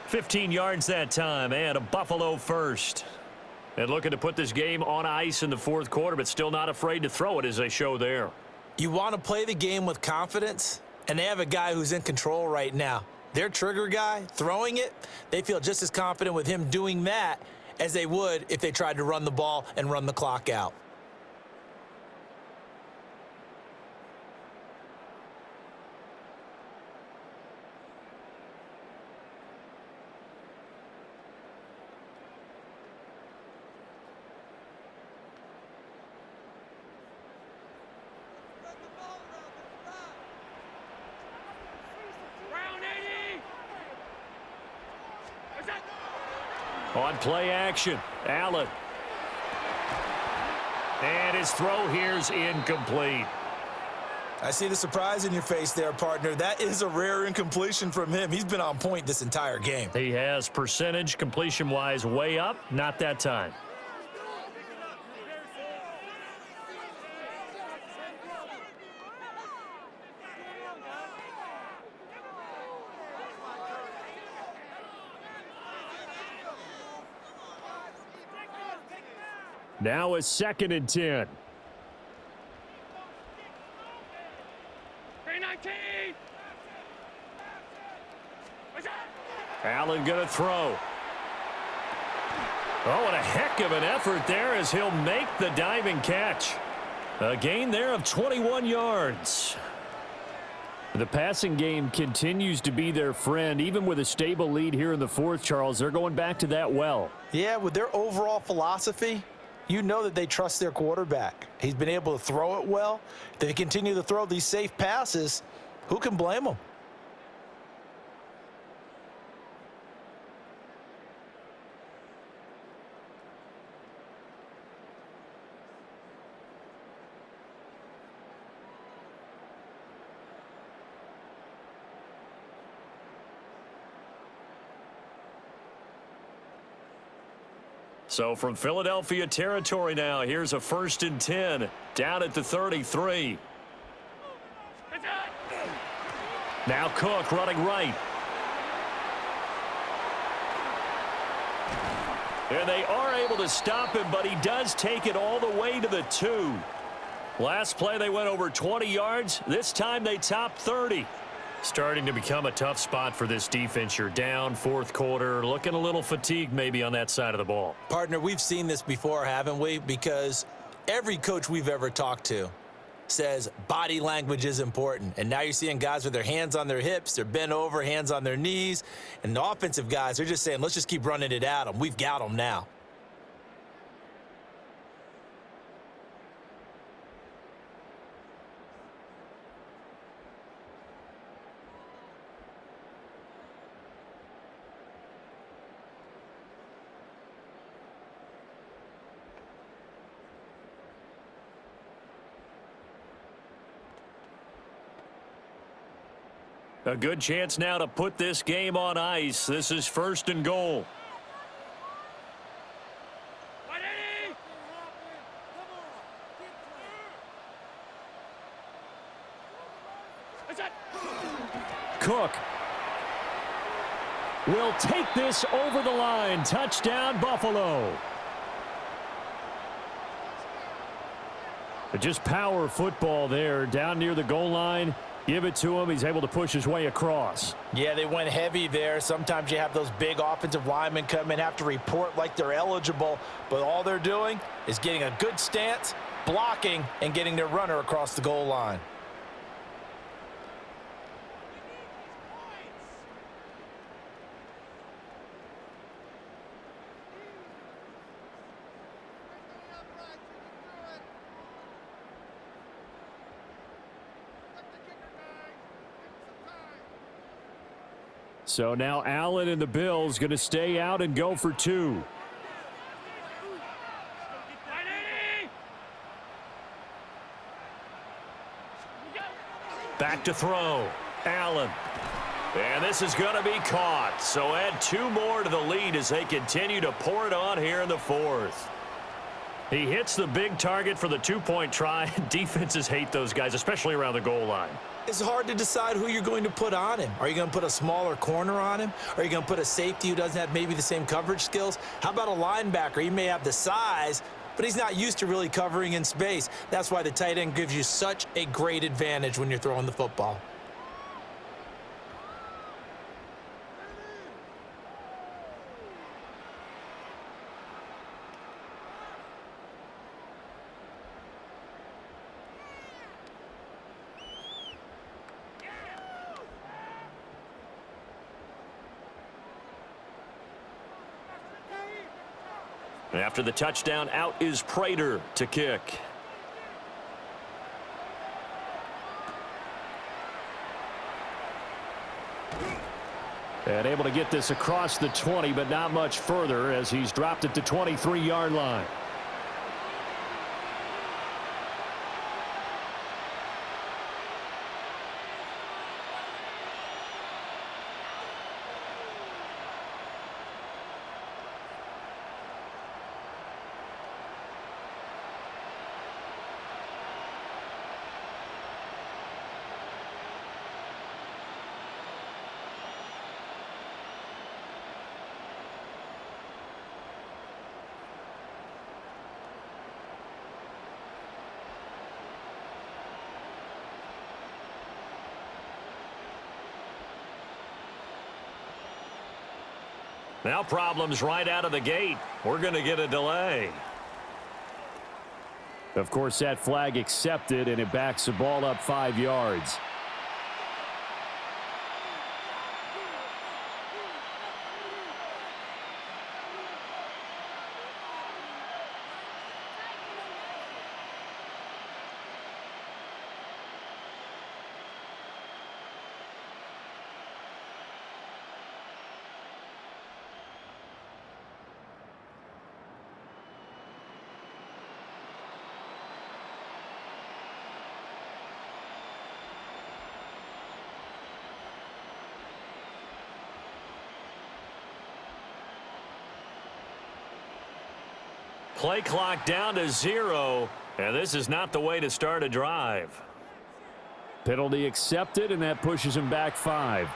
Speaker 3: 15 yards that time, and a Buffalo first. And looking to put this game on ice in the fourth quarter, but still not afraid to throw it as they show there.
Speaker 8: You want to play the game with confidence, and they have a guy who's in control right now. Their trigger guy, throwing it, they feel just as confident with him doing that as they would if they tried to run the ball and run the clock out.
Speaker 3: On play action, Allen. And his throw here's incomplete.
Speaker 8: I see the surprise in your face there, partner. That is a rare incompletion from him. He's been on point this entire game.
Speaker 3: He has percentage completion-wise way up, not that time. Now a second and 10. Allen going to throw. Oh, and a heck of an effort there as he'll make the diving catch. A gain there of 21 yards. The passing game continues to be their friend. Even with a stable lead here in the fourth, Charles, they're going back to that well.
Speaker 8: Yeah, with their overall philosophy, you know that they trust their quarterback. He's been able to throw it well. If they continue to throw these safe passes, who can blame them?
Speaker 3: So from Philadelphia territory now, here's a 1st and 10 down at the 33. Now Cook running right. And they are able to stop him, but he does take it all the way to the 2. Last play they went over 20 yards. This time they topped 30. Starting to become a tough spot for this defense. You're down 4th quarter, looking a little fatigued maybe on that side of the ball.
Speaker 8: Partner, we've seen this before, haven't we? Because every coach we've ever talked to says body language is important. And now you're seeing guys with their hands on their hips, they're bent over, hands on their knees. And the offensive guys, they're just saying, let's just keep running it at them. We've got them now.
Speaker 3: A good chance now to put this game on ice. This is 1st and goal. Cook will take this over the line. Touchdown, Buffalo. Just power football there down near the goal line. Give it to him. He's able to push his way across.
Speaker 8: Yeah, they went heavy there. Sometimes you have those big offensive linemen come in, have to report like they're eligible, but all they're doing is getting a good stance, blocking, and getting their runner across the goal line.
Speaker 3: So now Allen and the Bills going to stay out and go for 2. Back to throw. Allen. And this is going to be caught. So add 2 more to the lead as they continue to pour it on here in the 4th. He hits the big target for the 2-point try. Defenses hate those guys, especially around the goal line.
Speaker 8: It's hard to decide who you're going to put on him. Are you going to put a smaller corner on him? Are you going to put a safety who doesn't have maybe the same coverage skills? How about a linebacker? He may have the size, but he's not used to really covering in space. That's why the tight end gives you such a great advantage when you're throwing the football.
Speaker 3: After the touchdown, out is Prater to kick. And able to get this across the 20, but not much further as he's dropped it to 23-yard line. Now problems right out of the gate. We're going to get a delay. Of course, that flag accepted, and it backs the ball up 5 yards. Play clock down to 0, and this is not the way to start a drive. Penalty accepted, and that pushes him back 5.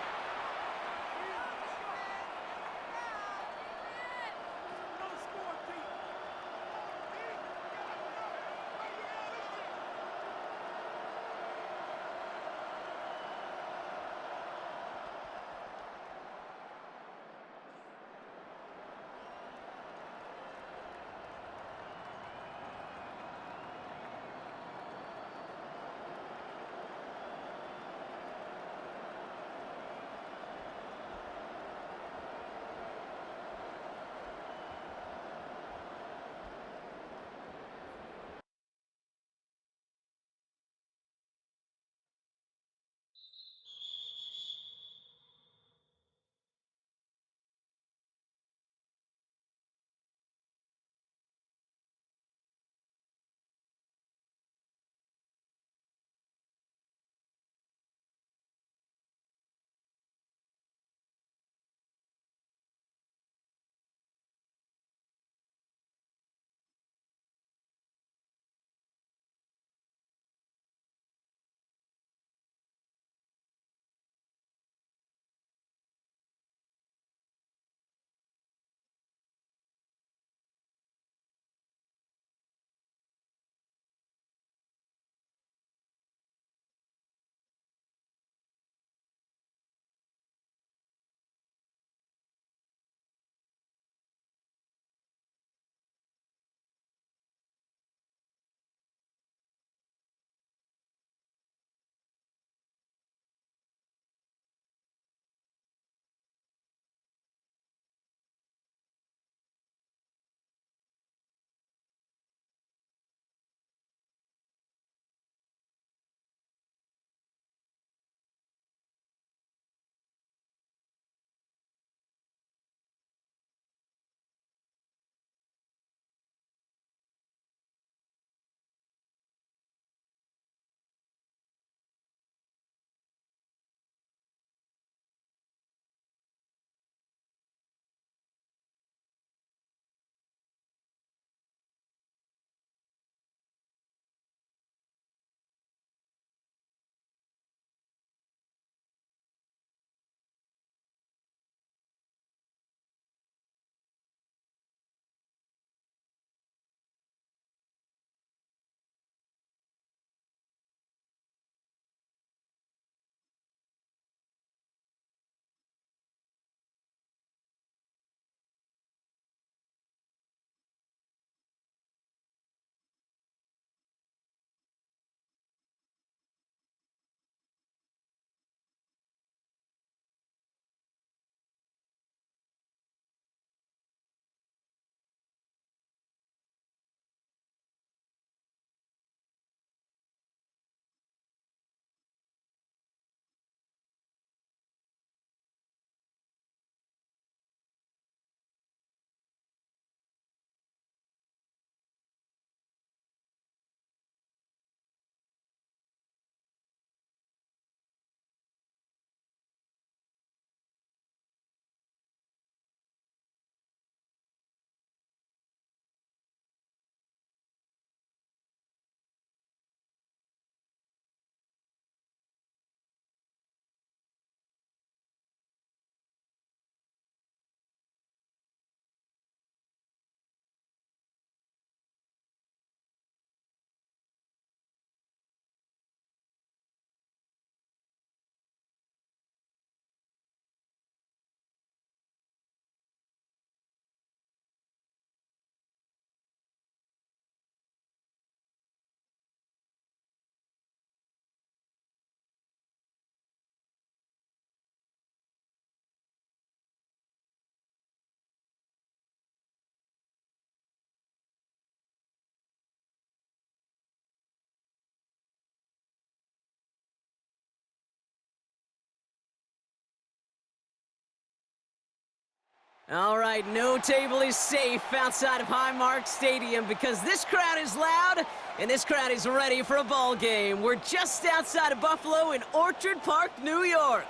Speaker 5: All right, no table is safe outside of Highmark Stadium because this crowd is loud and this crowd is ready for a ball game. We're just outside of Buffalo in Orchard Park, New York.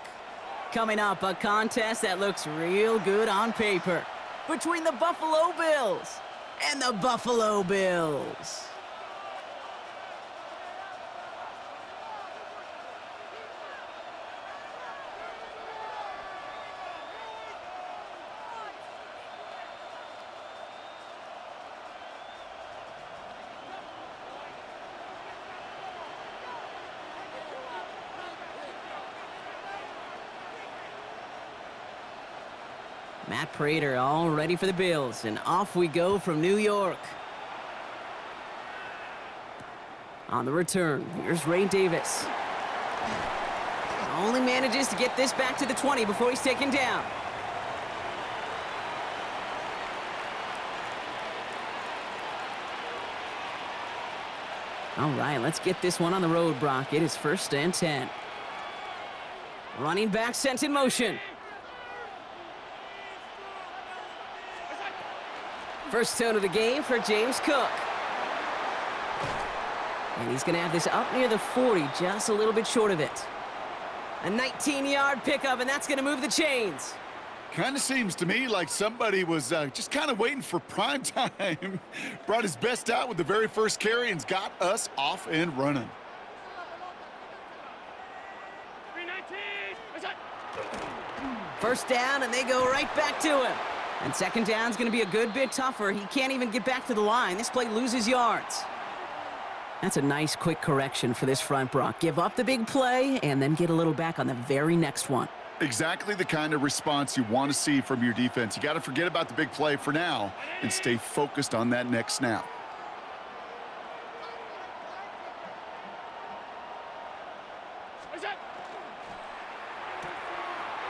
Speaker 5: Coming up, a contest that looks real good on paper between the Buffalo Bills and the Buffalo Bills. Matt Prater all ready for the Bills, and off we go from New York. On the return, here's Ray Davis. Only manages to get this back to the 20 before he's taken down. All right, let's get this one on the road, Brock. It is 1st and 10. Running back sent in motion. First tone of the game for James Cook. And he's going to have this up near the 40, just a little bit short of it. A 19-yard pickup, and that's going to move the chains.
Speaker 6: Kind of seems to me like somebody was just kind of waiting for prime time. Brought his best out with the very first carry and's got us off and running.
Speaker 5: First down, and they go right back to him. And second down's going to be a good bit tougher. He can't even get back to the line. This play loses yards. That's a nice quick correction for this front, Brock. Give up the big play and then get a little back on the very next one.
Speaker 6: Exactly the kind of response you want to see from your defense. You got to forget about the big play for now and stay focused on that next snap.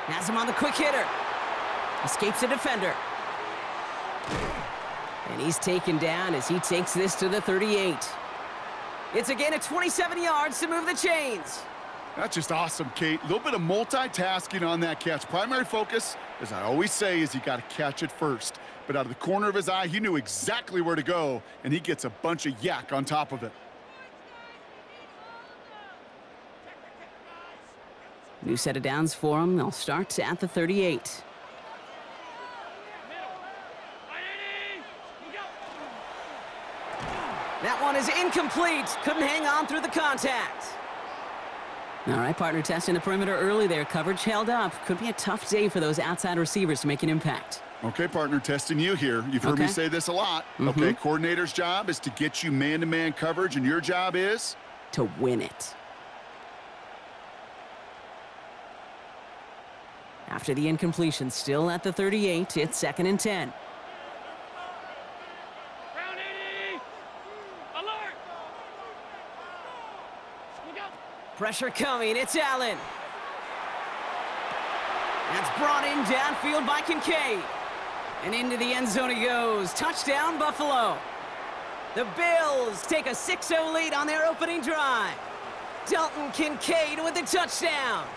Speaker 5: Has him on the quick hitter. Escapes a defender. And he's taken down as he takes this to the 38. It's again at 27 yards to move the chains.
Speaker 6: That's just awesome, Kate. A little bit of multitasking on that catch. Primary focus, as I always say, is you got to catch it first. But out of the corner of his eye, he knew exactly where to go, and he gets a bunch of yak on top of it.
Speaker 5: New set of downs for him. They'll start at the 38. That one is incomplete. Couldn't hang on through the contact. All right, partner testing the perimeter early there. Coverage held up. Could be a tough day for those outside receivers to make an impact.
Speaker 6: Okay, partner, testing you here. You've heard me say this a lot. Okay, coordinator's job is to get you man-to-man coverage, and your job is?
Speaker 5: To win it. After the incompletion, still at the 38, it's 2nd and 10. Pressure coming, it's Allen. That's brought in downfield by Kincaid. And into the end zone he goes. Touchdown, Buffalo. The Bills take a 6-0 lead on their opening drive. Dalton Kincaid with the touchdown.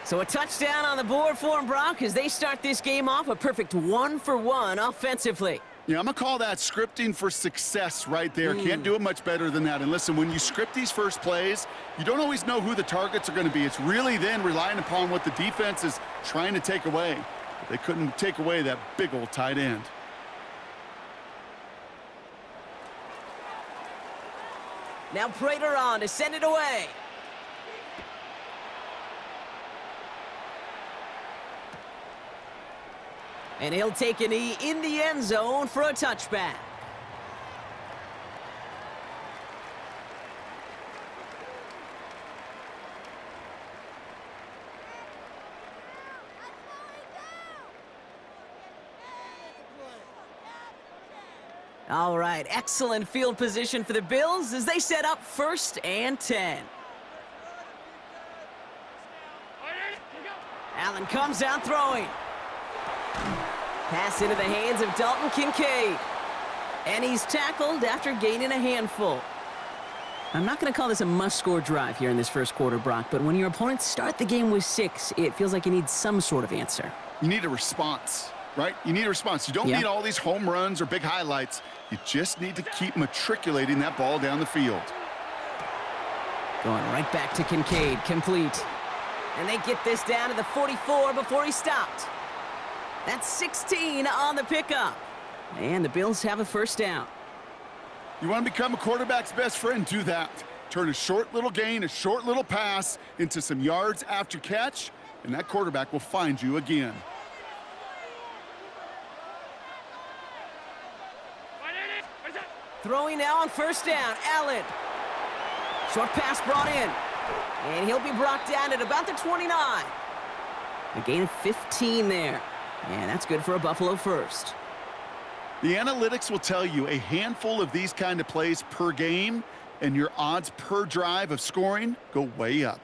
Speaker 5: So a touchdown on the board for them, Brock, as they start this game off a perfect 1-for-1 offensively.
Speaker 6: Yeah, I'm going to call that scripting for success right there. Can't do it much better than that. And listen, when you script these first plays, you don't always know who the targets are going to be. It's really then relying upon what the defense is trying to take away. But they couldn't take away that big old tight end.
Speaker 5: Now Prater on to send it away. And he'll take a knee in the end zone for a touchback. All right, excellent field position for the Bills as they set up 1st and 10. Allen comes out throwing. Pass into the hands of Dalton Kincaid. And he's tackled after gaining a handful. I'm not going to call this a must-score drive here in this first quarter, Brock, but when your opponents start the game with 6, it feels like you need some sort of answer.
Speaker 6: You need a response, right? You need a response. You don't need all these home runs or big highlights. You just need to keep matriculating that ball down the field.
Speaker 5: Going right back to Kincaid, complete. And they get this down to the 44 before he stopped. That's 16 on the pickup. And the Bills have a first down.
Speaker 6: You want to become a quarterback's best friend? Do that. Turn a short little gain, a short little pass into some yards after catch, and that quarterback will find you again.
Speaker 5: Throwing now on first down, Allen. Short pass brought in. And he'll be brought down at about the 29. A gain of 15 there. And that's good for a Buffalo first.
Speaker 6: The analytics will tell you a handful of these kind of plays per game, and your odds per drive of scoring go way up.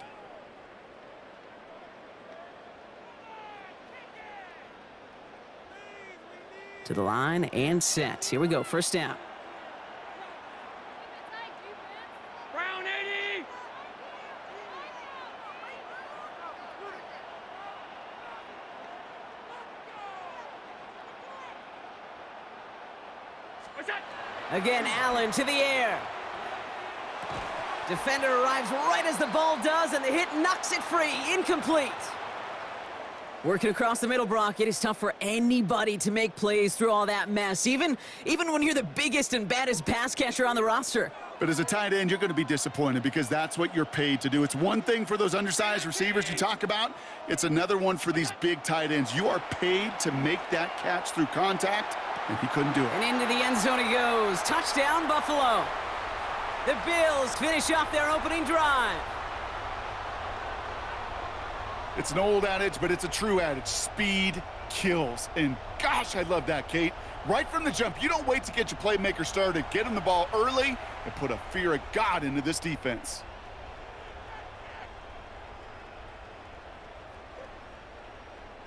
Speaker 5: To the line and set. Here we go, first down.
Speaker 7: Brown 80. What's that?
Speaker 5: Again, Allen to the air. Defender arrives right as the ball does, and the hit knocks it free. Incomplete. Working across the middle, Brock, it is tough for anybody to make plays through all that mess, even when you're the biggest and baddest pass catcher on the roster.
Speaker 6: But as a tight end, you're going to be disappointed because that's what you're paid to do. It's one thing for those undersized receivers you talk about. It's another one for these big tight ends. You are paid to make that catch through contact, and he couldn't do it.
Speaker 5: And into the end zone he goes. Touchdown, Buffalo. The Bills finish off their opening drive.
Speaker 6: It's an old adage, but it's a true adage. Speed kills. And gosh, I love that, Kate. Right from the jump, you don't wait to get your playmaker started. Get him the ball early and put a fear of God into this defense.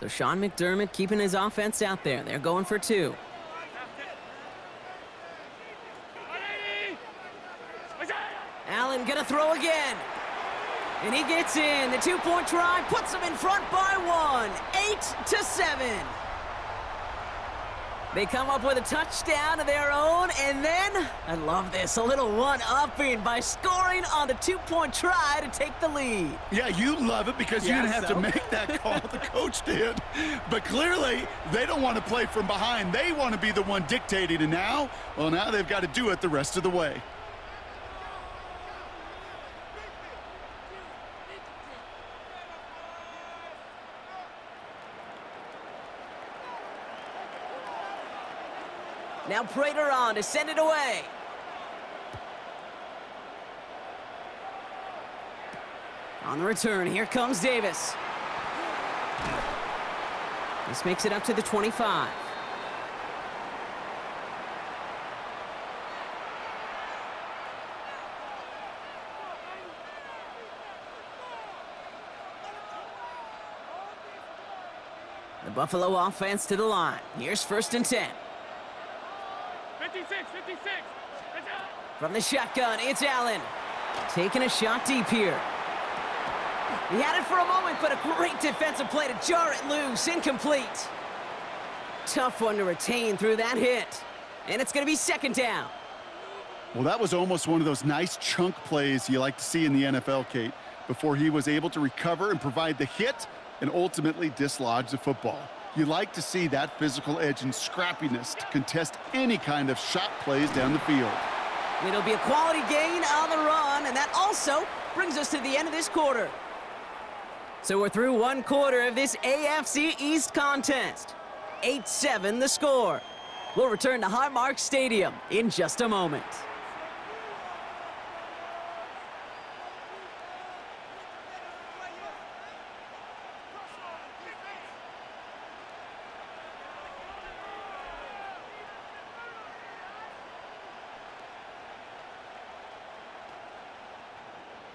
Speaker 5: So Sean McDermott keeping his offense out there. They're going for two. Allen gonna throw again. And he gets in. The two-point try puts them in front by one. 8-7. They come up with a touchdown of their own, and then, I love this, a little one-upping by scoring on the two-point try to take the lead.
Speaker 6: Yeah, you love it because you didn't have to make that call. The coach did. But clearly, they don't want to play from behind. They want to be the one dictating, and now, well, now they've got to do it the rest of the way.
Speaker 5: Now Prater on to send it away. On the return, here comes Davis. This makes it up to the 25. The Buffalo offense to the line. Here's 1st and 10.
Speaker 7: 56.
Speaker 5: From the shotgun, it's Allen. Taking a shot deep here. He had it for a moment, but a great defensive play to jar it loose. Incomplete. Tough one to retain through that hit. And it's going to be 2nd down.
Speaker 6: Well, that was almost one of those nice chunk plays you like to see in the NFL, Kate, before he was able to recover and provide the hit and ultimately dislodge the football. You like to see that physical edge and scrappiness to contest any kind of shot plays down the field.
Speaker 5: It'll be a quality gain on the run, and that also brings us to the end of this quarter. So we're through one quarter of this AFC East contest. 8-7 the score. We'll return to Highmark Stadium in just a moment.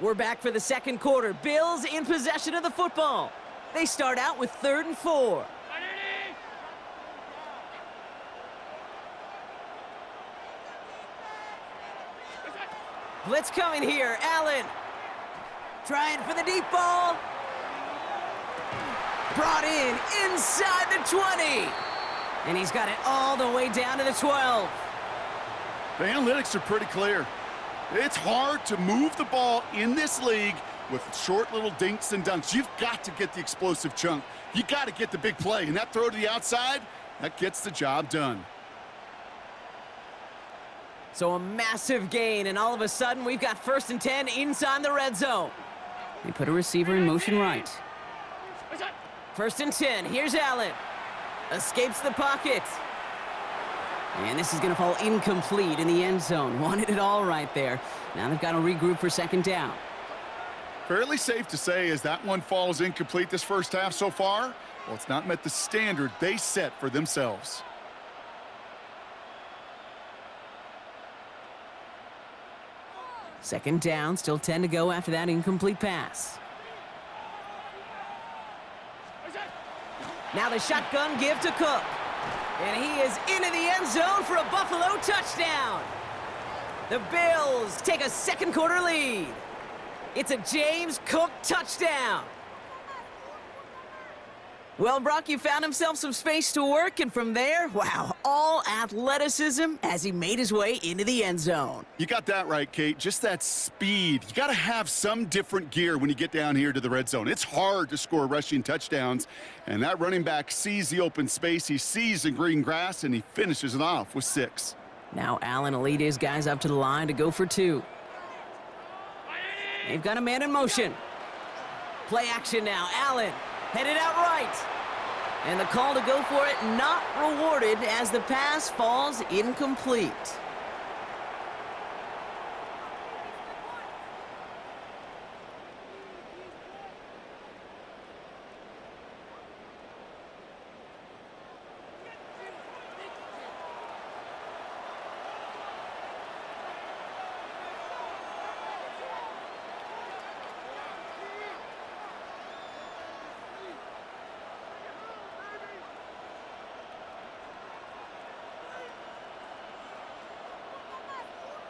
Speaker 5: We're back for the second quarter. Bills in possession of the football. They start out with 3rd and 4. Blitz coming here. Allen trying for the deep ball. Brought in inside the 20. And he's got it all the way down to the 12.
Speaker 6: The analytics are pretty clear. It's hard to move the ball in this league with short little dinks and dunks. You've got to get the explosive chunk. You got to get the big play, and that throw to the outside, that gets the job done.
Speaker 5: So a massive gain, and all of a sudden, we've got 1st and 10 inside the red zone. They put a receiver in motion right. 1st and 10, here's Allen. Escapes the pocket. And this is going to fall incomplete in the end zone. Wanted it all right there. Now they've got to regroup for 2nd down.
Speaker 6: Fairly safe to say as that one falls incomplete this first half so far, well, it's not met the standard they set for themselves.
Speaker 5: Second down, still 10 to go after that incomplete pass. Now the shotgun give to Cook. And he is into the end zone for a Buffalo touchdown. The Bills take a 2nd quarter lead. It's a James Cook touchdown. Well, Brock, you found himself some space to work, and from there, wow, all athleticism as he made his way into the end zone.
Speaker 6: You got that right, Kate. Just that speed. You got to have some different gear when you get down here to the red zone. It's hard to score rushing touchdowns, and that running back sees the open space, he sees the green grass, and he finishes it off with 6.
Speaker 5: Now Allen will lead his guys up to the line to go for 2. They've got a man in motion. Play action now. Allen headed out right. And the call to go for it not rewarded as the pass falls incomplete.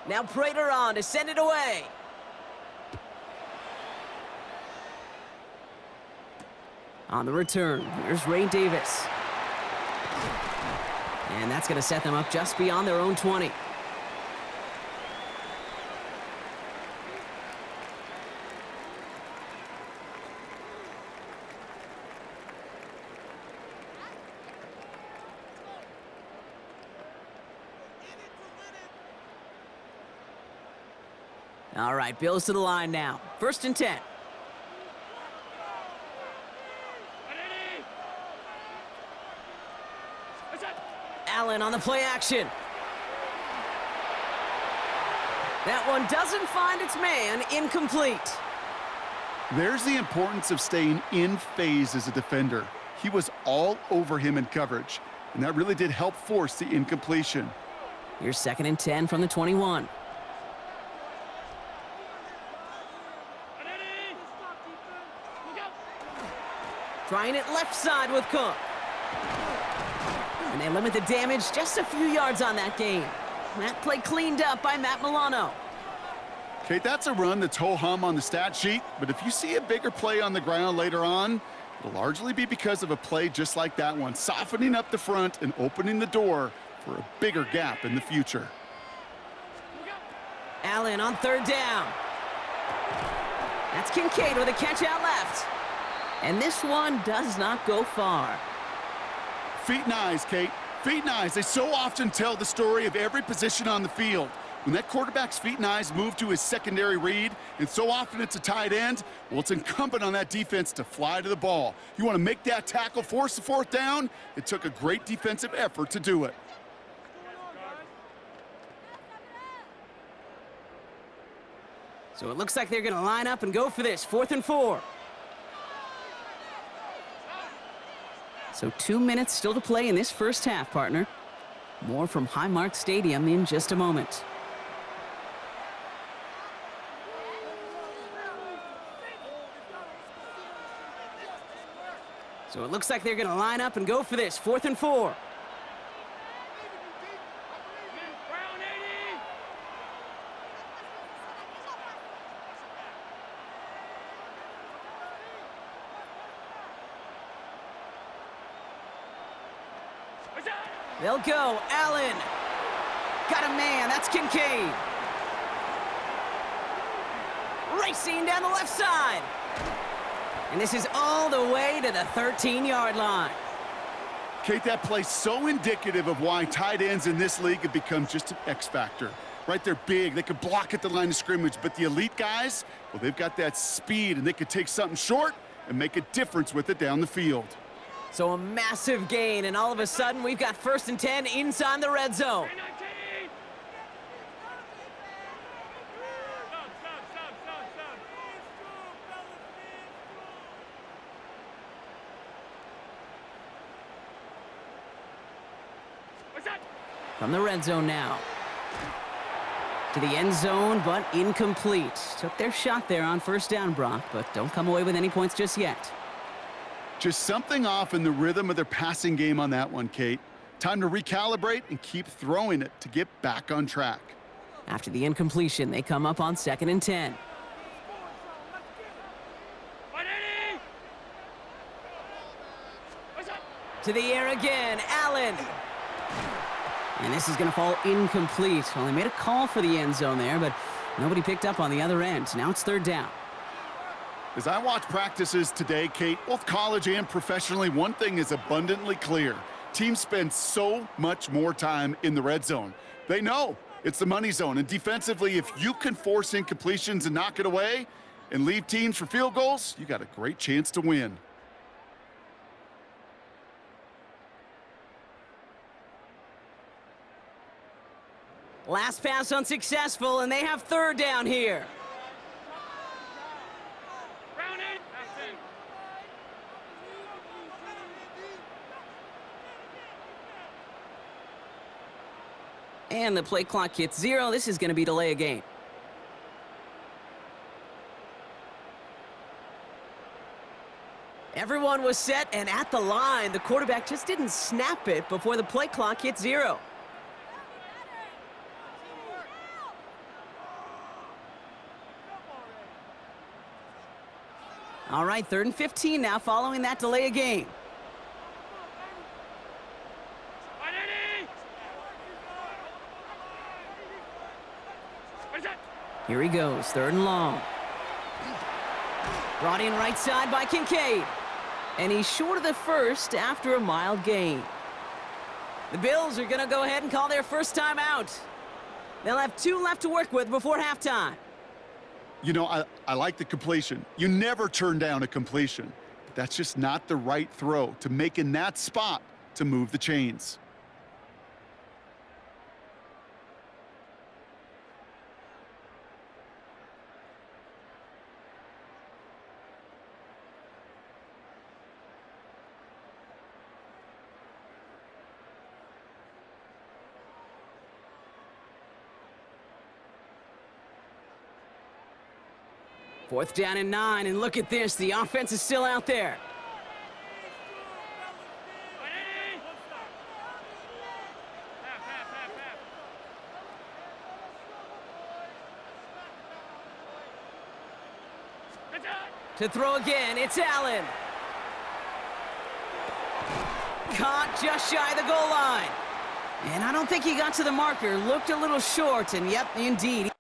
Speaker 5: Now Prater on to send it away. On the return, here's Ray Davis. And that's going to set them up just beyond their own 20. All right, Bills to the line now. 1st and 10. Allen on the play action. That one doesn't find its man, incomplete.
Speaker 6: There's the importance of staying in phase as a defender. He was all over him in coverage, and that really did help force the incompletion.
Speaker 5: Here's 2nd and 10 from the 21. Trying it left side with Cook. And they limit the damage just a few yards on that gain. That play cleaned up by Matt Milano.
Speaker 6: Kate, that's a run that's ho-hum on the stat sheet, but if you see a bigger play on the ground later on, it'll largely be because of a play just like that one, softening up the front and opening the door for a bigger gap in the future.
Speaker 5: Allen on 3rd down. That's Kincaid with a catch out left. And this one does not go far.
Speaker 6: Feet and eyes, Kate. Feet and eyes. They so often tell the story of every position on the field. When that quarterback's feet and eyes move to his secondary read, and so often it's a tight end, well, it's incumbent on that defense to fly to the ball. You want to make that tackle, force the 4th down? It took a great defensive effort to do it.
Speaker 5: So it looks like they're going to line up and go for this. 4th and 4. So 2 minutes still to play in this first half, partner. More from Highmark Stadium in just a moment. So it looks like they're going to line up and go for this. 4th and 4. They'll go. Allen. Got a man. That's Kincaid. racing down the left side. And this is all the way to the 13-yard line.
Speaker 6: Kate, that play's so indicative of why tight ends in this league have become just an X factor. Right, they're big, they can block at the line of scrimmage, but the elite guys, well, they've got that speed, and they could take something short and make a difference with it down the field.
Speaker 5: So a massive gain, and all of a sudden, we've got 1st and 10 inside the red zone. From the red zone now. To the end zone, but incomplete. Took their shot there on 1st down, Brock, but don't come away with any points just yet.
Speaker 6: Just something off in the rhythm of their passing game on that one, Kate. Time to recalibrate and keep throwing it to get back on track.
Speaker 5: After the incompletion, they come up on 2nd and 10. To the air again, Allen. And this is going to fall incomplete. Well, they made a call for the end zone there, but nobody picked up on the other end. Now it's 3rd down.
Speaker 6: As I watch practices today, Kate, both college and professionally, one thing is abundantly clear. Teams spend so much more time in the red zone. They know it's the money zone, and defensively, if you can force incompletions and knock it away and leave teams for field goals, you got a great chance to win.
Speaker 5: Last pass unsuccessful, and they have 3rd down here. And the play clock hits 0. This is going to be delay a game. Everyone was set and at the line. The quarterback just didn't snap it before the play clock hit 0. All right, 3rd and 15 now following that delay of game. Here he goes, 3rd and long. Brought in right side by Kincaid. And he's short of the 1st after a mild gain. The Bills are going to go ahead and call their first time out. They'll have 2 left to work with before halftime.
Speaker 6: You know, I like the completion. You never turn down a completion. But that's just not the right throw to make in that spot to move the chains.
Speaker 5: Fourth down and 9, and look at this. The offense is still out there. To throw again, it's Allen. Caught just shy of the goal line. And I don't think he got to the marker. Looked a little short, and yep, indeed.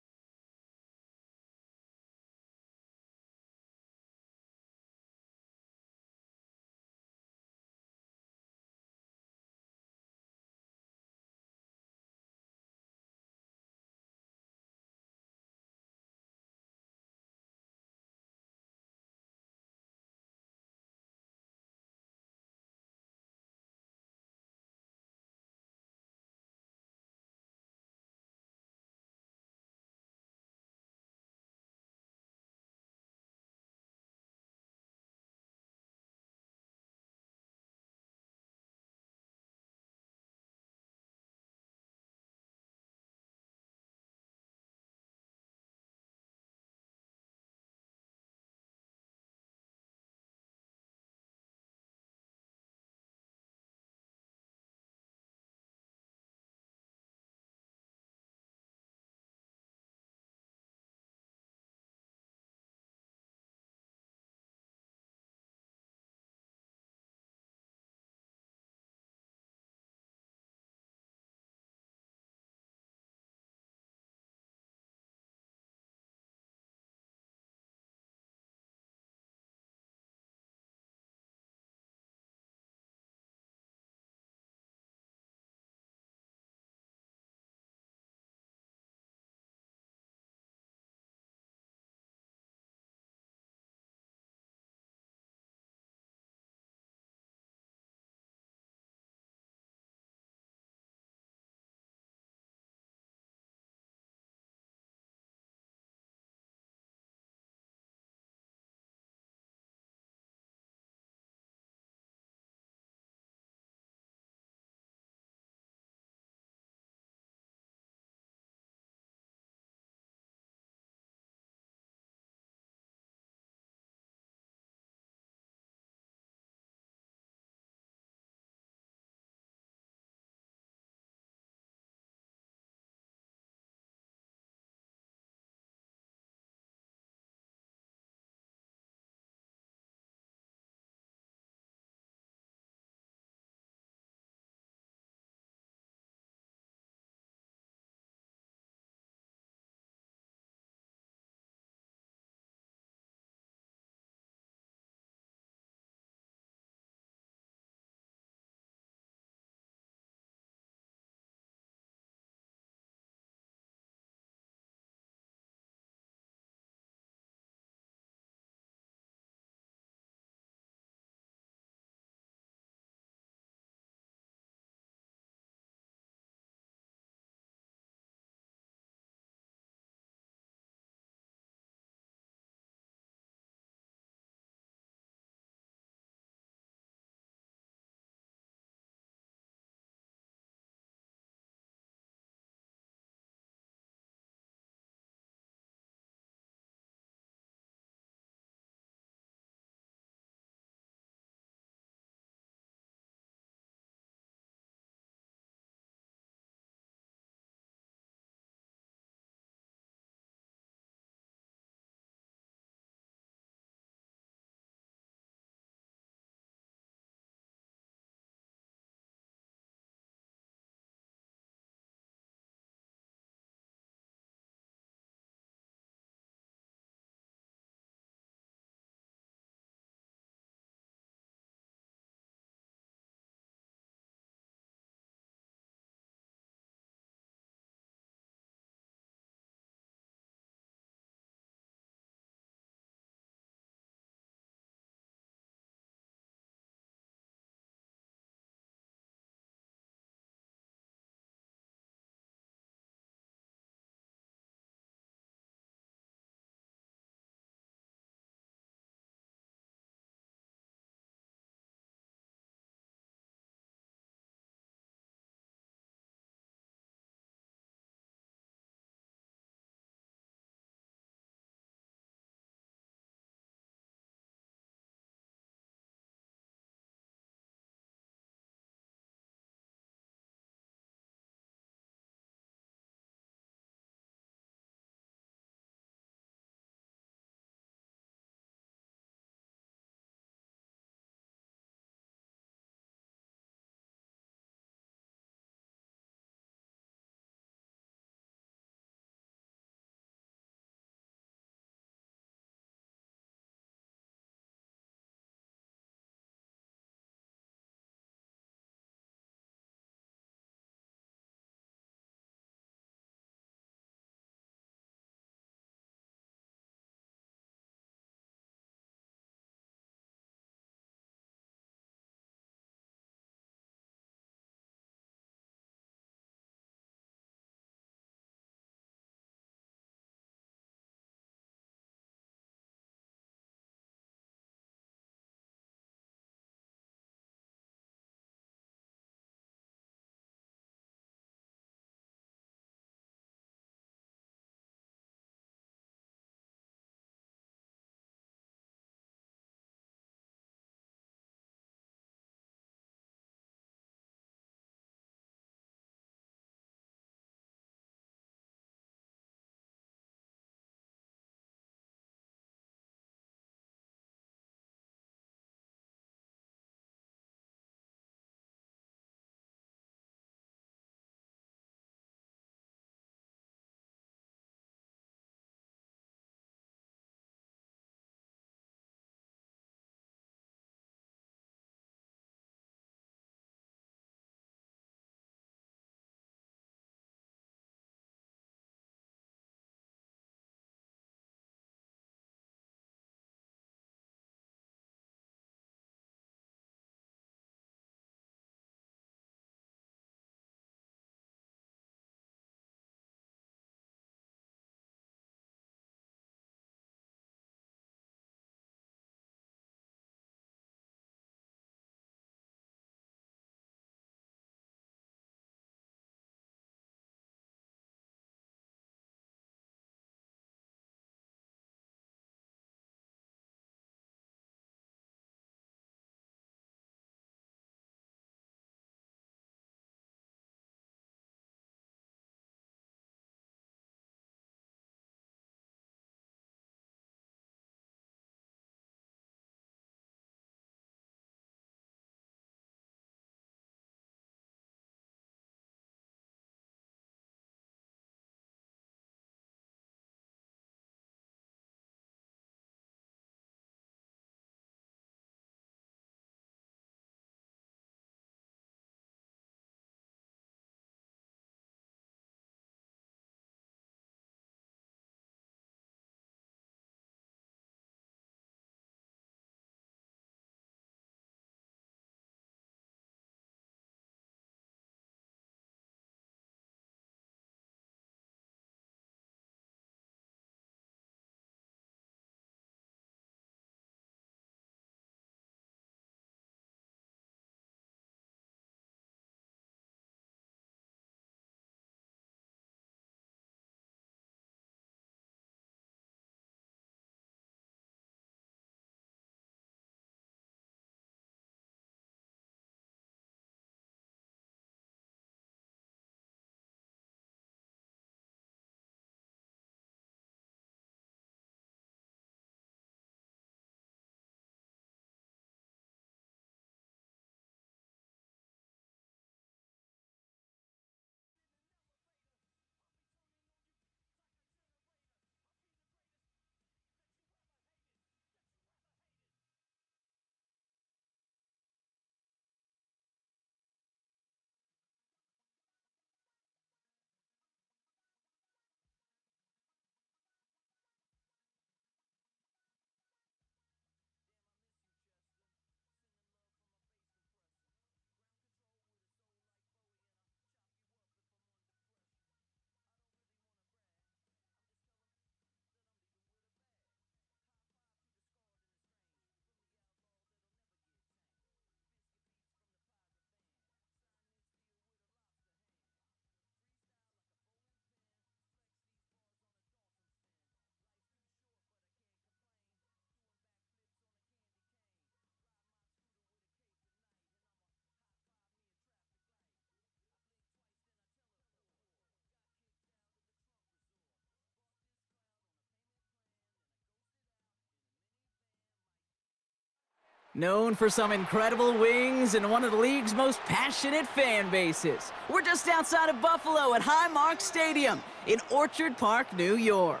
Speaker 5: Known for some incredible wings and one of the league's most passionate fan bases. We're just outside of Buffalo at Highmark Stadium in Orchard Park, New York.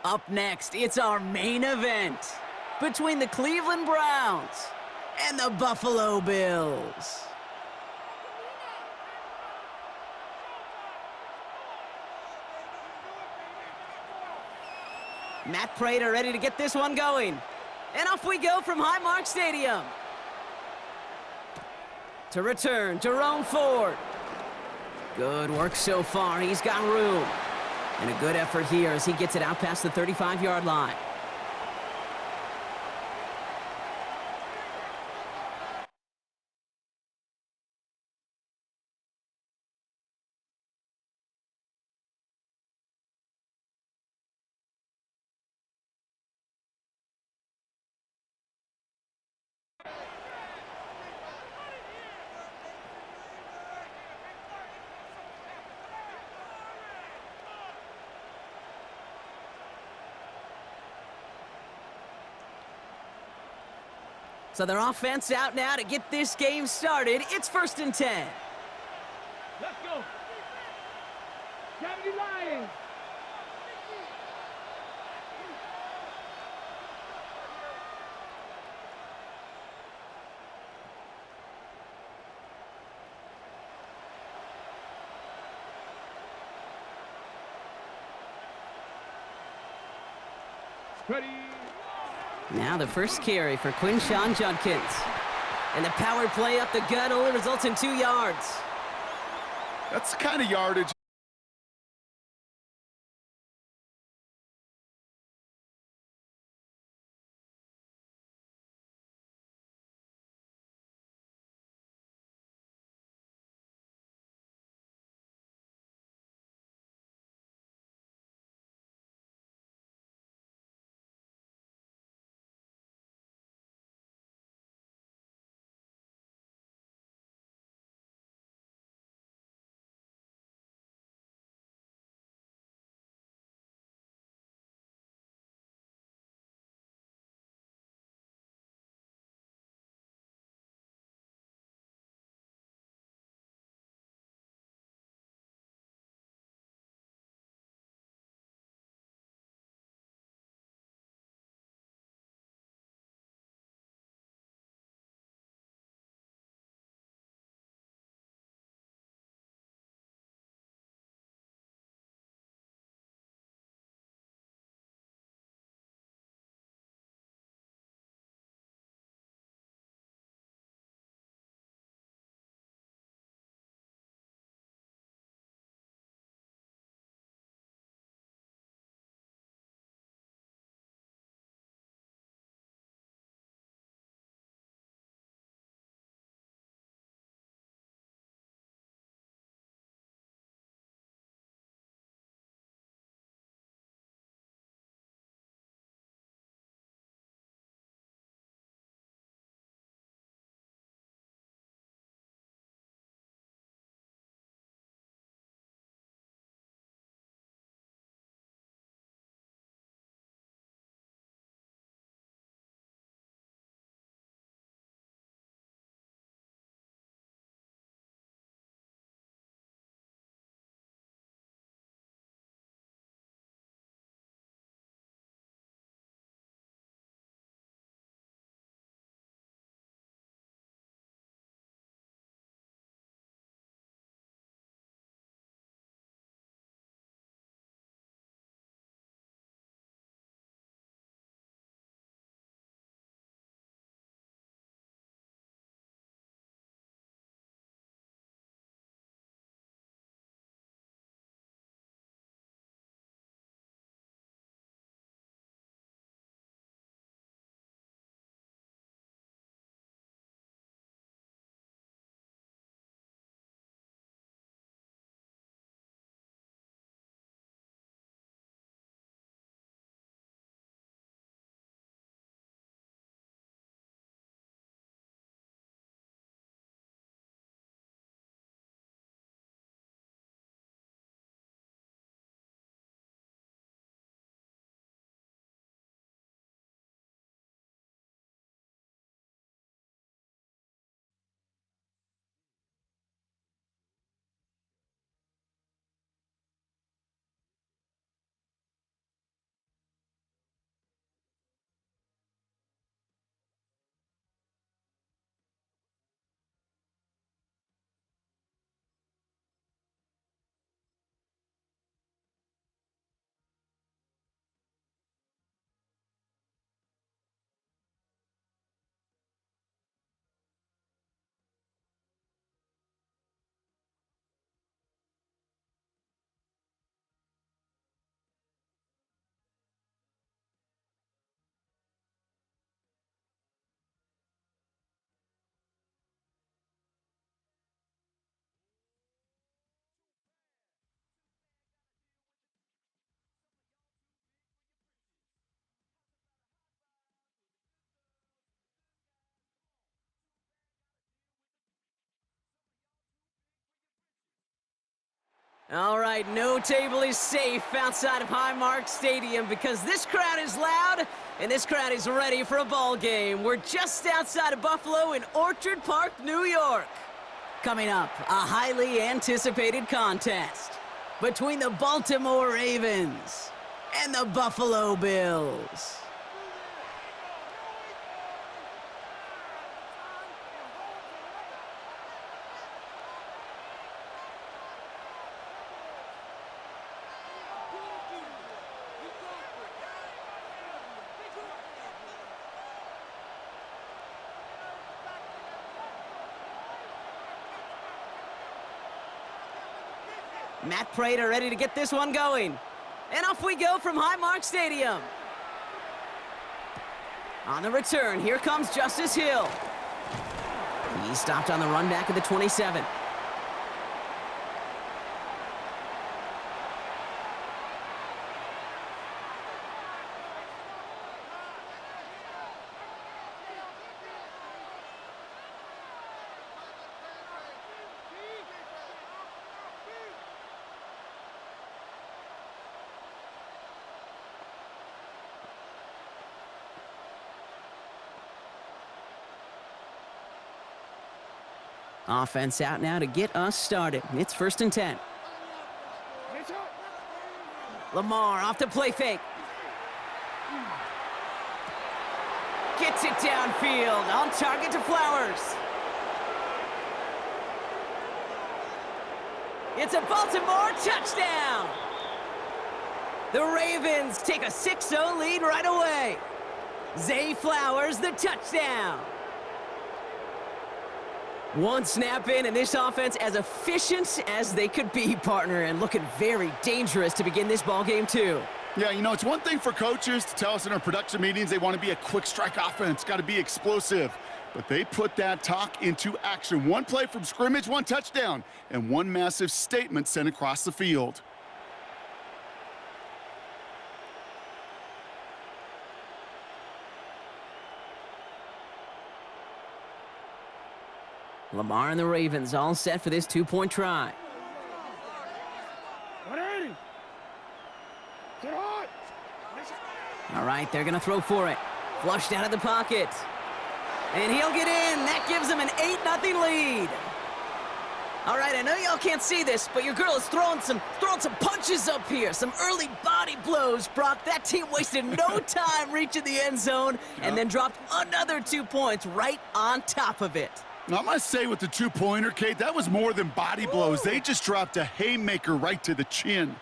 Speaker 5: Up next, it's our main event between the Cleveland Browns and the Buffalo Bills. Matt Prater ready to get this one going. And off we go from Highmark Stadium. To return, Jerome Ford. Good work so far. He's got room. And a good effort here as he gets it out past the 35-yard line. So their offense out now to get this game started. It's 1st and 10.
Speaker 7: Let's go. Gravity Lions. Ready.
Speaker 5: Now the first carry for Quinshawn Judkins. And the power play up the gut only results in 2 yards.
Speaker 6: That's the kind of yardage
Speaker 5: All right, no table is safe outside of Highmark Stadium because this crowd is loud and this crowd is ready for a ball game. We're just outside of Buffalo in Orchard Park, New York. Coming up, a highly anticipated contest between the Baltimore Ravens and the Buffalo Bills. Matt Prater ready to get this one going. And off we go from Highmark Stadium. On the return, here comes Justice Hill. He stopped on the run back of the 27. Offense out now to get us started. It's 1st and 10. Lamar off the play fake. Gets it downfield, on target to Flowers. It's a Baltimore touchdown. The Ravens take a 6-0 lead right away. Zay Flowers, the touchdown. One snap in, and this offense as efficient as they could be, partner, and looking very dangerous to begin this ball game, too.
Speaker 6: Yeah, you know, it's one thing for coaches to tell us in our production meetings they want to be a quick strike offense, got to be explosive. But they put that talk into action. One play from scrimmage, one touchdown, and one massive statement sent across the field.
Speaker 5: Lamar and the Ravens all set for this two-point try. All right, they're going to throw for it. Flushed out of the pocket. And he'll get in. That gives him an 8-0 lead. All right, I know y'all can't see this, but your girl is throwing some punches up here. Some early body blows, Brock. That team wasted no time reaching the end zone and then dropped another 2 points right on top of it.
Speaker 6: I must say with the two-pointer, Kate, that was more than body blows. They just dropped a haymaker right to the chin.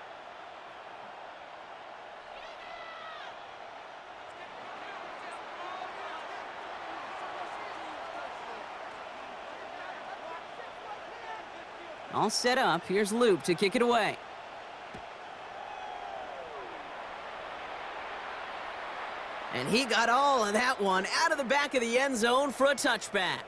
Speaker 5: All set up. Here's Loop to kick it away. And he got all of that one out of the back of the end zone for a touchback.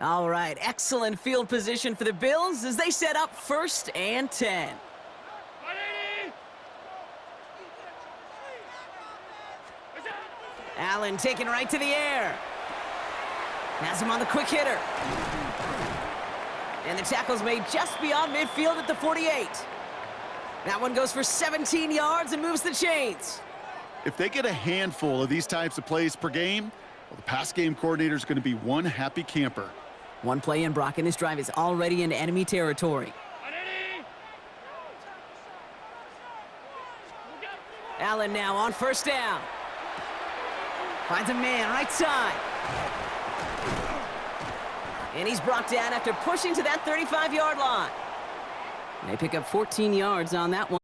Speaker 5: All right, excellent field position for the Bills as they set up 1st and 10. Allen taking right to the air. Has him on the quick hitter. And the tackle's made just beyond midfield at the 48. That one goes for 17 yards and moves the chains.
Speaker 6: If they get a handful of these types of plays per game, well, the pass game coordinator is going to be one happy camper.
Speaker 5: One play in, Brock, and this drive is already into enemy territory. Allen now on 1st down. Finds a man right side. And he's brought down after pushing to that 35-yard line. They pick up 14 yards on that one.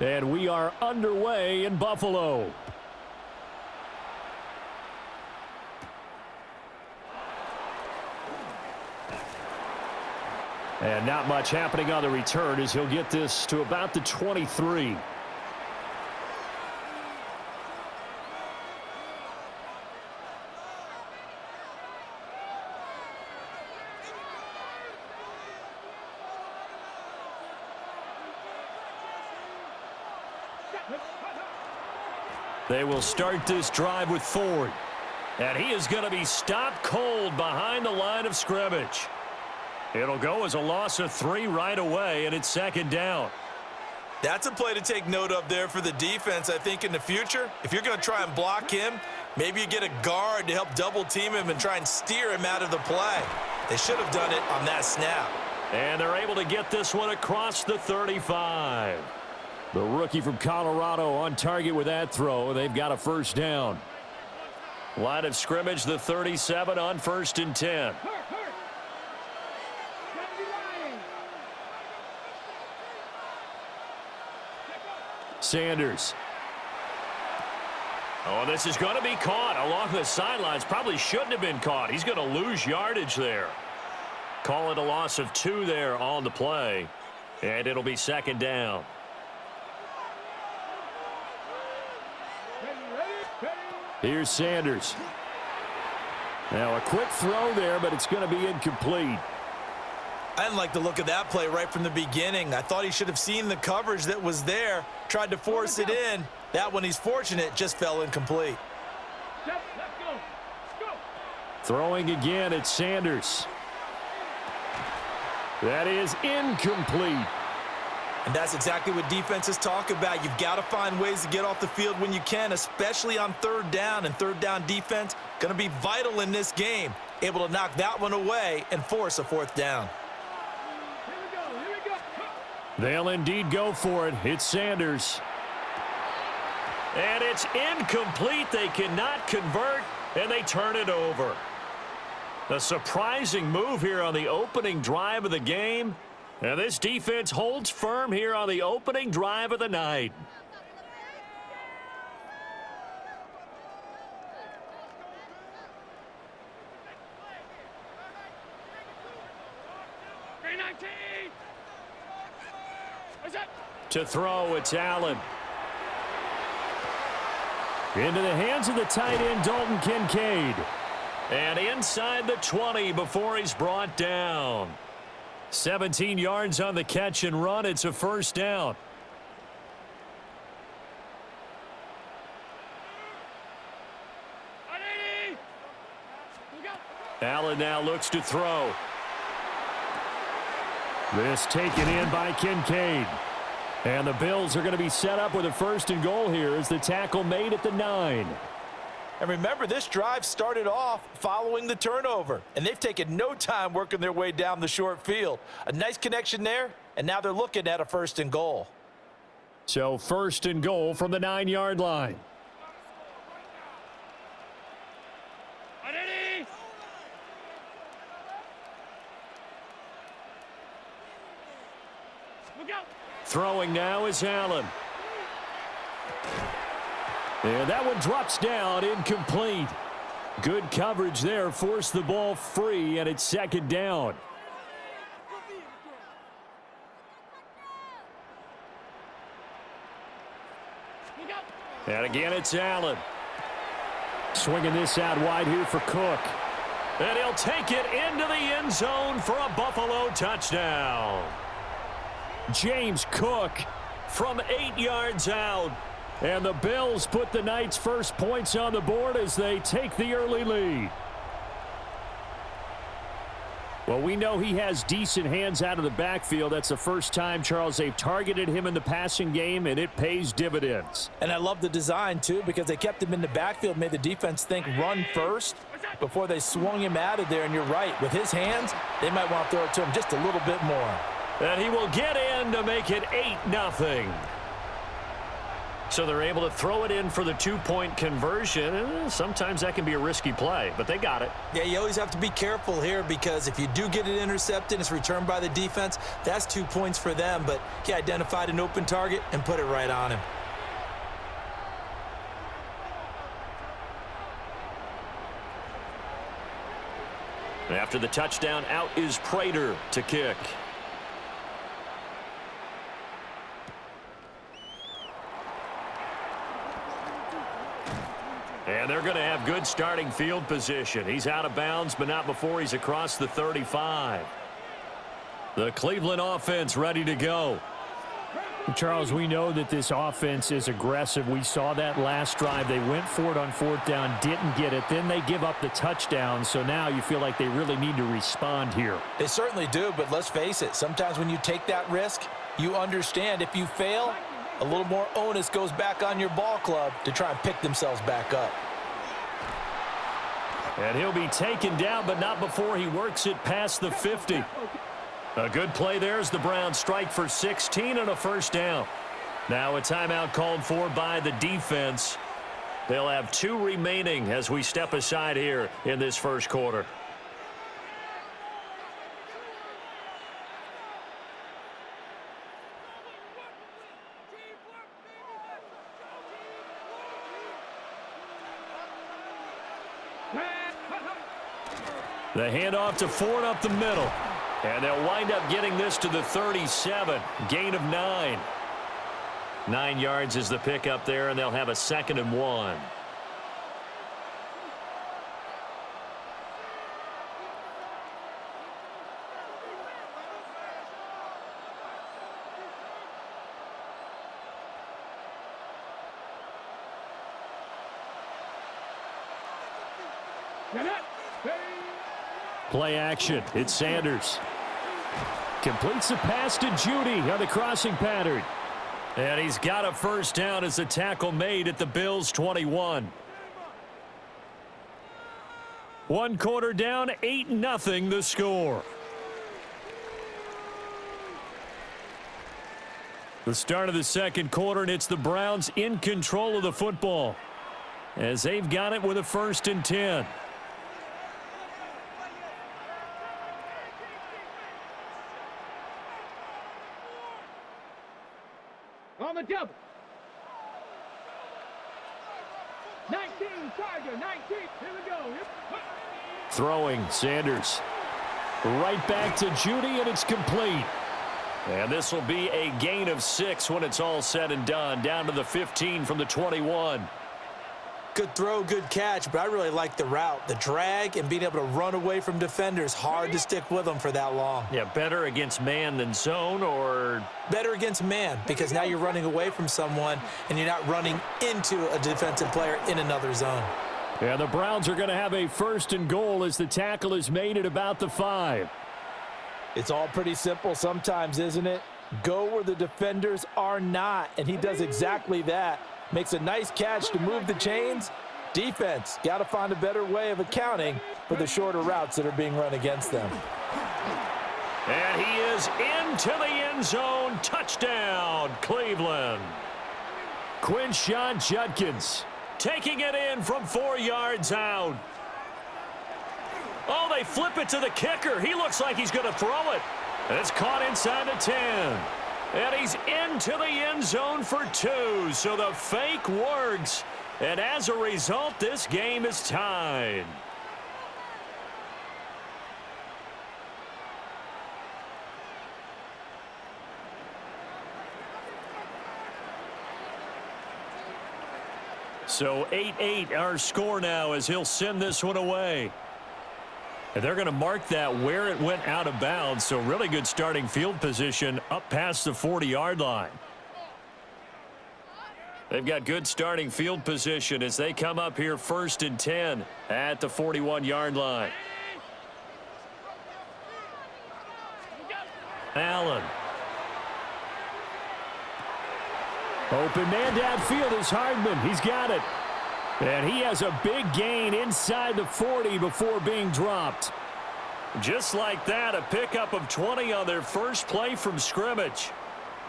Speaker 3: And we are underway in Buffalo. And not much happening on the return as he'll get this to about the 23. They will start this drive with Ford. And he is going to be stopped cold behind the line of scrimmage. It'll go as a loss of 3 right away, and it's second down.
Speaker 8: That's a play to take note of there for the defense, I think, in the future. If you're going to try and block him, maybe you get a guard to help double-team him and try and steer him out of the play. They should have done it on that snap.
Speaker 3: And they're able to get this one across the 35. The rookie from Colorado on target with that throw. They've got a first down. Line of scrimmage, the 37 on 1st and 10. Sanders. Oh, this is going to be caught along the sidelines. Probably shouldn't have been caught. He's going to lose yardage there. Call it a loss of 2 there on the play. And it'll be second down. Here's Sanders. Now a quick throw there, but it's going to be incomplete.
Speaker 8: I didn't like the look of that play right from the beginning. I thought he should have seen the coverage that was there, tried to force it in. That one, he's fortunate, just fell incomplete.
Speaker 7: Let's go.
Speaker 3: Throwing again, it's Sanders. That is incomplete.
Speaker 8: And that's exactly what defenses talk about. You've got to find ways to get off the field when you can, especially on 3rd down. And 3rd down defense going to be vital in this game. Able to knock that one away and force a 4th down.
Speaker 7: Here we go.
Speaker 3: They'll indeed go for it. It's Sanders. And it's incomplete. They cannot convert, and they turn it over. A surprising move here on the opening drive of the game. And this defense holds firm here on the opening drive of the night. To throw, it's Allen. Into the hands of the tight end, Dalton Kincaid. And inside the 20 before he's brought down. 17 yards on the catch and run. It's a first down. Allen now looks to throw. This taken in by Kincaid. And the Bills are going to be set up with a 1st and goal here as the tackle made at the 9.
Speaker 8: And remember, this drive started off following the turnover, and they've taken no time working their way down the short field. A nice connection there, and now they're looking at a 1st and goal.
Speaker 3: So 1st and goal from the 9-yard line. Throwing now is Allen. And that one drops down, incomplete. Good coverage there, forced the ball free, and it's second down. And again, it's Allen. Swinging this out wide here for Cook. And he'll take it into the end zone for a Buffalo touchdown. James Cook from 8 yards out. And the Bills put the night's first points on the board as they take the early lead. Well, we know he has decent hands out of the backfield. That's the first time, Charles, they've targeted him in the passing game, and it pays dividends.
Speaker 8: And I love the design, too, because they kept him in the backfield, made the defense think run first before they swung him out of there. And you're right, with his hands, they might want to throw it to him just a little bit more.
Speaker 3: And he will get in to make it 8-0. So they're able to throw it in for the two-point conversion. Sometimes that can be a risky play, but they got it.
Speaker 8: Yeah, you always have to be careful here because if you do get it intercepted, it's returned by the defense, that's 2 points for them. But he identified an open target and put it right on him.
Speaker 3: After the touchdown, out is Prater to kick. And they're going to have good starting field position. He's out of bounds, but not before he's across the 35. The Cleveland offense ready to go.
Speaker 9: Charles, we know that this offense is aggressive. We saw that last drive. They went for it on fourth down, didn't get it. Then they give up the touchdown. So now you feel like they really need to respond here.
Speaker 8: They certainly do, but let's face it. Sometimes when you take that risk, you understand if you fail, a little more onus goes back on your ball club to try and pick themselves back up.
Speaker 3: And he'll be taken down, but not before he works it past the 50. A good play there as the Browns strike for 16 and a first down. Now a timeout called for by the defense. They'll have 2 remaining as we step aside here in this first quarter. The handoff to Ford up the middle. And they'll wind up getting this to the 37. Gain of 9. 9 yards is the pickup there, and they'll have a 2nd and 1. Play action. It's Sanders. Completes the pass to Judy on the crossing pattern. And he's got a first down as the tackle made at the Bills' 21. 1 quarter down, 8-0 the score. The start of the second quarter, and it's the Browns in control of the football as they've got it with a 1st and 10.
Speaker 7: On the double. 19, Tiger, 19. Here we go.
Speaker 3: Throwing, Sanders. Right back to Judy, and it's complete. And this will be a gain of 6 when it's all said and done. Down to the 15 from the 21.
Speaker 8: Good throw, good catch, but I really like the route. The drag and being able to run away from defenders. Hard to stick with them for that long.
Speaker 3: Yeah, better against man than zone, or?
Speaker 8: Better against man, because now you're running away from someone and you're not running into a defensive player in another zone.
Speaker 3: Yeah, the Browns are going to have a 1st and goal as the tackle is made at about the 5.
Speaker 8: It's all pretty simple sometimes, isn't it? Go where the defenders are not, and he does exactly that. Makes a nice catch to move the chains. Defense, got to find a better way of accounting for the shorter routes that are being run against them.
Speaker 3: And he is into the end zone. Touchdown, Cleveland. Quinshon Judkins taking it in from 4 yards out. Oh, they flip it to the kicker. He looks like he's going to throw it. And it's caught inside the 10. And he's into the end zone for 2. So the fake works. And as a result, this game is tied. So 8-8 our score now as he'll send this one away. And they're going to mark that where it went out of bounds. So really good starting field position up past the 40-yard line. They've got good starting field position as they come up here 1st and 10 at the 41-yard line. Allen. Open man downfield is Hardman. He's got it. And he has a big gain inside the 40 before being dropped. Just like that, a pickup of 20 on their first play from scrimmage.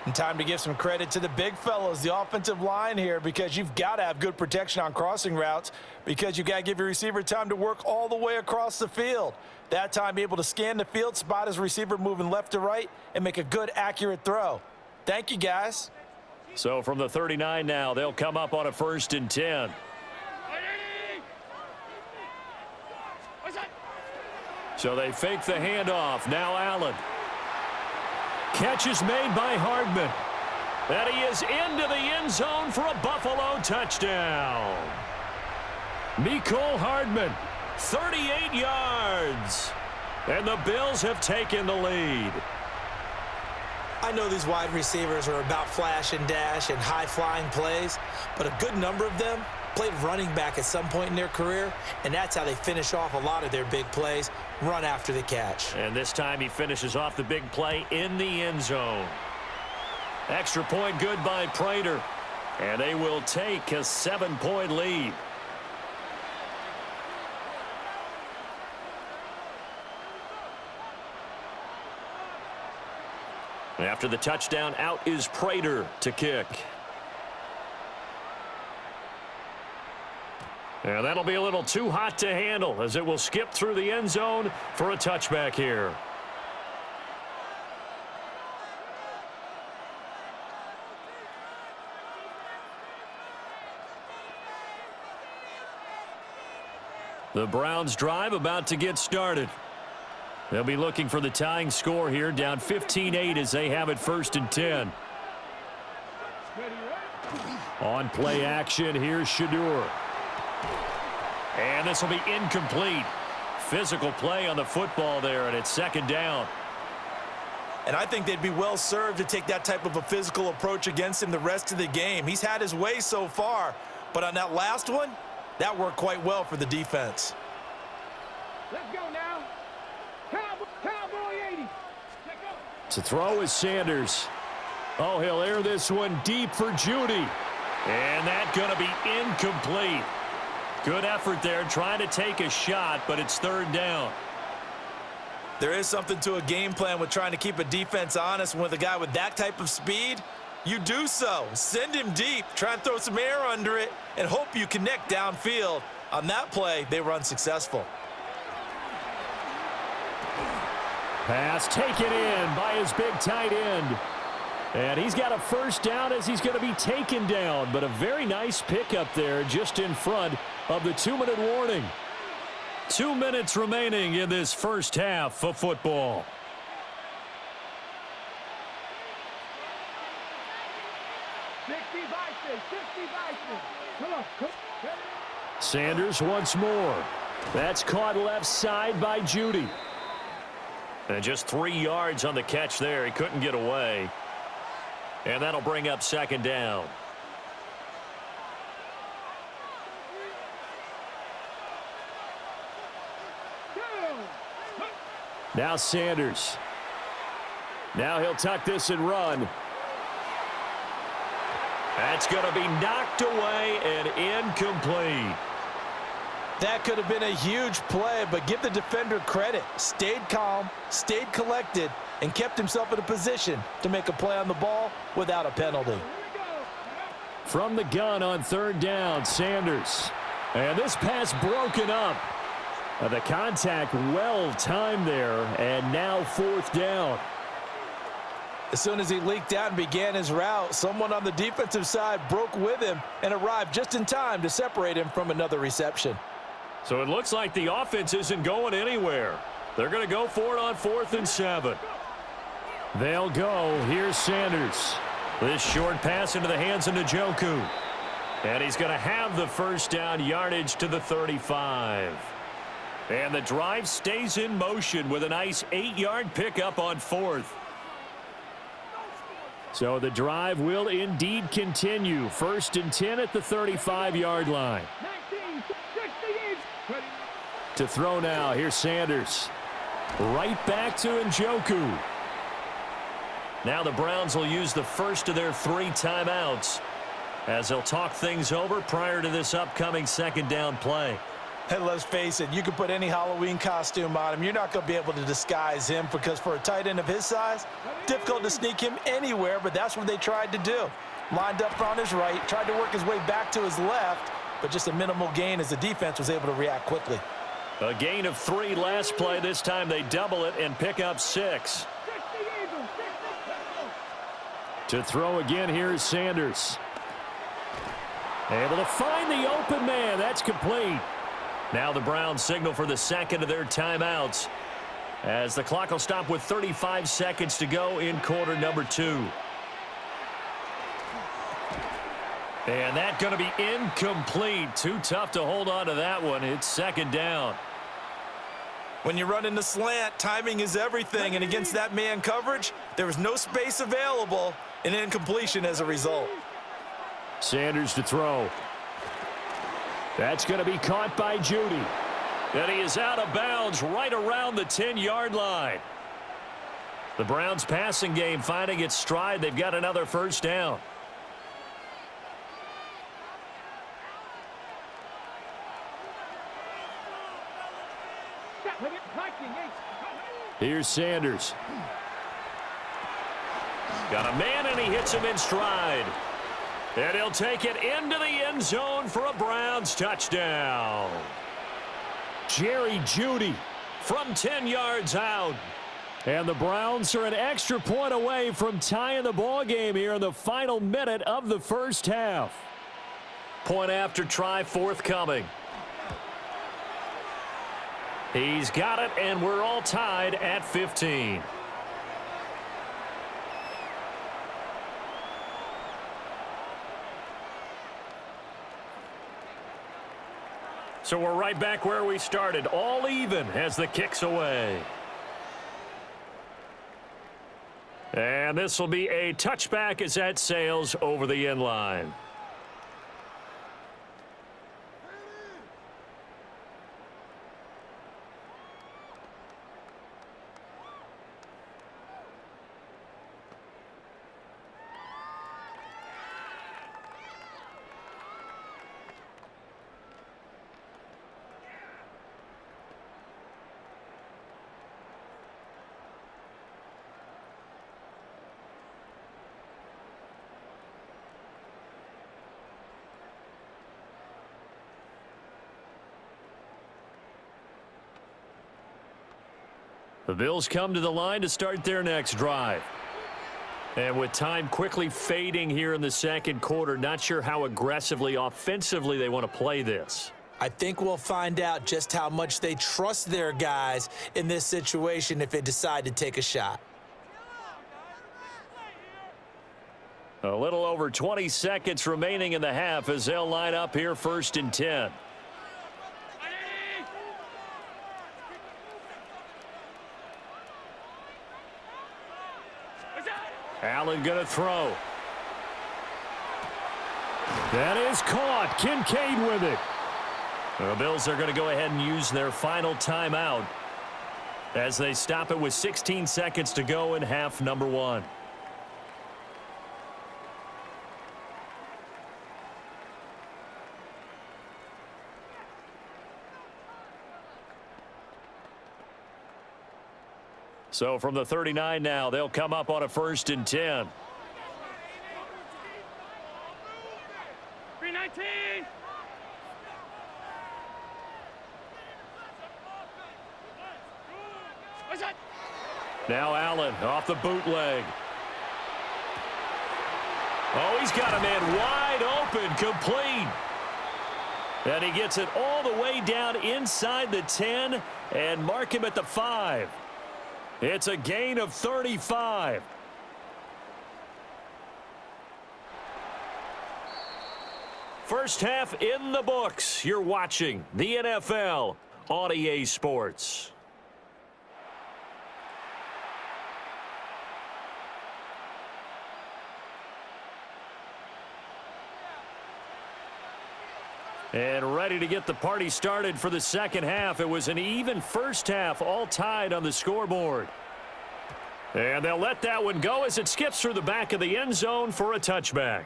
Speaker 8: And time to give some credit to the big fellows, the offensive line here, because you've got to have good protection on crossing routes because you've got to give your receiver time to work all the way across the field. That time, be able to scan the field, spot his receiver moving left to right, and make a good, accurate throw. Thank you, guys.
Speaker 3: So from the 39 now, they'll come up on a 1st and 10. So they fake the handoff. Now Allen. Catch is made by Hardman. And he is into the end zone for a Buffalo touchdown. Mecole Hardman, 38 yards. And the Bills have taken the lead.
Speaker 8: I know these wide receivers are about flash and dash and high-flying plays, but a good number of them played running back at some point in their career, and that's how they finish off a lot of their big plays, run after the catch.
Speaker 3: And this time he finishes off the big play in the end zone. Extra point good by Prater, and they will take a 7-point lead. After the touchdown, out is Prater to kick. And that'll be a little too hot to handle as it will skip through the end zone for a touchback here. The Browns drive about to get started. They'll be looking for the tying score here, down 15-8 as they have it 1st and 10. On play action, here's Shadur. And this will be incomplete. Physical play on the football there, and it's 2nd down.
Speaker 8: And I think they'd be well served to take that type of a physical approach against him the rest of the game. He's had his way so far, but on that last one, that worked quite well for the defense.
Speaker 7: Let's go now. Cowboy 80. Let's go.
Speaker 3: To throw is Sanders. Oh, he'll air this one deep for Judy. And that's going to be incomplete. Good effort there, trying to take a shot, but it's 3rd down.
Speaker 8: There is something to a game plan with trying to keep a defense honest. With a guy with that type of speed, you do so. Send him deep, try and throw some air under it, and hope you connect downfield. On that play, they were unsuccessful.
Speaker 3: Pass taken in by his big tight end. And he's got a 1st down as he's going to be taken down. But a very nice pickup there just in front of the 2-minute warning. 2 minutes remaining in this first half of football.
Speaker 7: Come on.
Speaker 3: Sanders once more. That's caught left side by Judy. And just 3 yards on the catch there. He couldn't get away. And that'll bring up 2nd down. Now Sanders. Now he'll tuck this and run. That's going to be knocked away and incomplete.
Speaker 8: That could have been a huge play, but give the defender credit. Stayed calm, stayed collected, and kept himself in a position to make a play on the ball without a penalty.
Speaker 3: From the gun on 3rd down, Sanders. And this pass broken up. The contact well timed there, and now 4th down.
Speaker 8: As soon as he leaked out and began his route, someone on the defensive side broke with him and arrived just in time to separate him from another reception.
Speaker 3: So it looks like the offense isn't going anywhere. They're going to go for it on 4th and 7. They'll go. Here's Sanders. This short pass into the hands of Njoku. And he's going to have the 1st down, yardage to the 35. And the drive stays in motion with a nice 8-yard pickup on 4th. So the drive will indeed continue. 1st and 10 at the 35-yard line. To throw now. Here's Sanders. Right back to Njoku. Now the Browns will use the first of their 3 timeouts as they'll talk things over prior to this upcoming 2nd down play.
Speaker 8: And let's face it, you can put any Halloween costume on him. You're not going to be able to disguise him because for a tight end of his size, difficult to sneak him anywhere, but that's what they tried to do. Lined up on his right, tried to work his way back to his left, but just a minimal gain as the defense was able to react quickly.
Speaker 3: A gain of 3 last play. This time they double it and pick up 6. To throw again, here's Sanders. Able to find the open man. That's complete. Now the Browns signal for the second of their timeouts as the clock will stop with 35 seconds to go in quarter number 2. And that's going to be incomplete. Too tough to hold on to that one. It's second down.
Speaker 8: When you run in the slant, timing is everything. And against that man coverage, there was no space available, and incompletion as a result.
Speaker 3: Sanders to throw. That's going to be caught by Judy. And he is out of bounds right around the 10-yard line. The Browns passing game finding its stride. They've got another first down. Here's Sanders. Got a man, and he hits him in stride. And he'll take it into the end zone for a Browns touchdown. Jerry Jeudy from 10 yards out. And the Browns are an extra point away from tying the ball game here in the final minute of the first half. Point after try forthcoming. He's got it, and we're all tied at 15. So we're right back where we started, all even as the kick's away. And this will be a touchback as that sails over the end line. The Bills come to the line to start their next drive. And with time quickly fading here in the second quarter, not sure how aggressively, offensively they want to play this.
Speaker 8: I think we'll find out just how much they trust their guys in this situation if they decide to take a shot.
Speaker 3: A little over 20 seconds remaining in the half as they'll line up here first and 10. Allen going to throw. That is caught. Kincaid with it. The Bills are going to go ahead and use their final timeout as they stop it with 16 seconds to go in half number 1. So from the 39 now, they'll come up on a first and 10.
Speaker 7: 319.
Speaker 3: Now Allen off the bootleg. Oh, he's got a man wide open, complete. And he gets it all the way down inside the 10 and mark him at the 5. It's a gain of 35. First half in the books. You're watching the NFL on EA Sports. And ready to get the party started for the second half. It was an even first half, all tied on the scoreboard. And they'll let that one go as it skips through the back of the end zone for a touchback.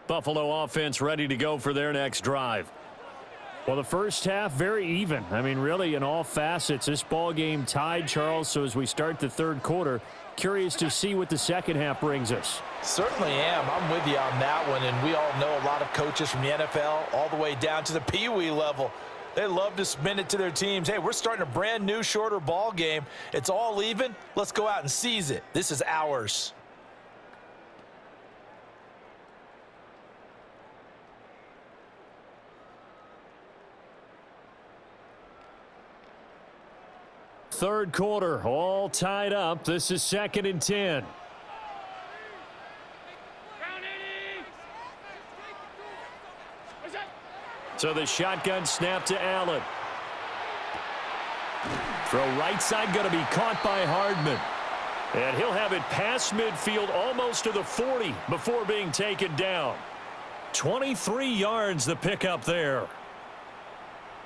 Speaker 3: Buffalo offense ready to go for their next drive. Well, the first half, very even. I mean, really, in all facets, this ball game tied, Charles. So as we start the third quarter, curious to see what the second half brings us.
Speaker 8: Certainly am. I'm with you on that one, and we all know a lot of coaches from the NFL all the way down to the Pee Wee level. They love to spin it to their teams. Hey, we're starting a brand new, shorter ball game. It's all even. Let's go out and seize it. This is ours.
Speaker 3: Third quarter, all tied up. This is 2nd and 10. So the shotgun snap to Allen. Throw right side going to be caught by Hardman. And he'll have it past midfield almost to the 40 before being taken down. 23 yards the pickup there.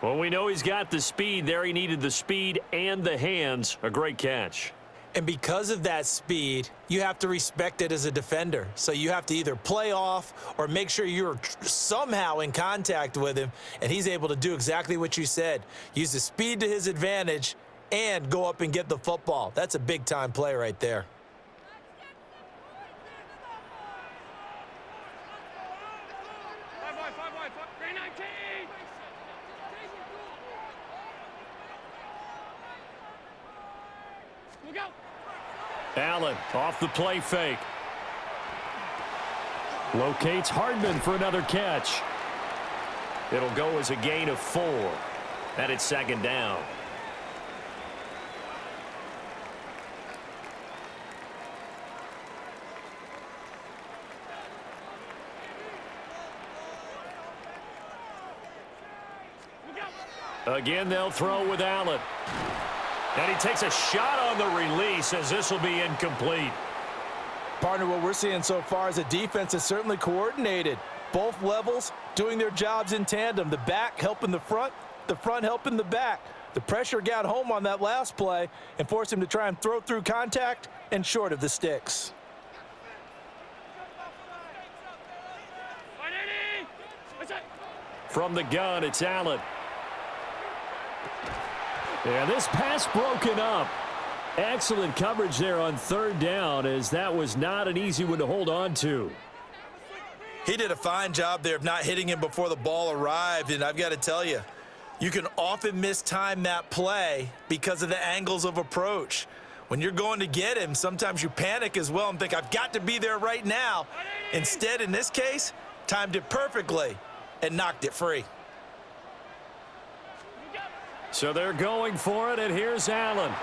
Speaker 3: Well, we know he's got the speed there. He needed the speed and the hands. A great catch.
Speaker 8: And because of that speed, you have to respect it as a defender. So you have to either play off or make sure you're somehow in contact with him, and he's able to do exactly what you said. Use the speed to his advantage and go up and get the football. That's a big-time play right there.
Speaker 3: Allen off the play fake. Locates Hardman for another catch. It'll go as a gain of 4. And it's 2nd down. Again, they'll throw with Allen. And he takes a shot on the release as this will be incomplete.
Speaker 8: Partner, what we're seeing so far is a defense that's certainly coordinated. Both levels doing their jobs in tandem. The back helping the front helping the back. The pressure got home on that last play and forced him to try and throw through contact and short of the sticks.
Speaker 3: From the gun, it's Allen. And this pass broken up. Excellent coverage there on 3rd down, as that was not an easy one to hold on to.
Speaker 8: He did a fine job there of not hitting him before the ball arrived, and I've got to tell you, you can often mistime that play because of the angles of approach. When you're going to get him, sometimes you panic as well and think, I've got to be there right now. Instead, in this case, timed it perfectly and knocked it free.
Speaker 3: So they're going for it, and here's Allen.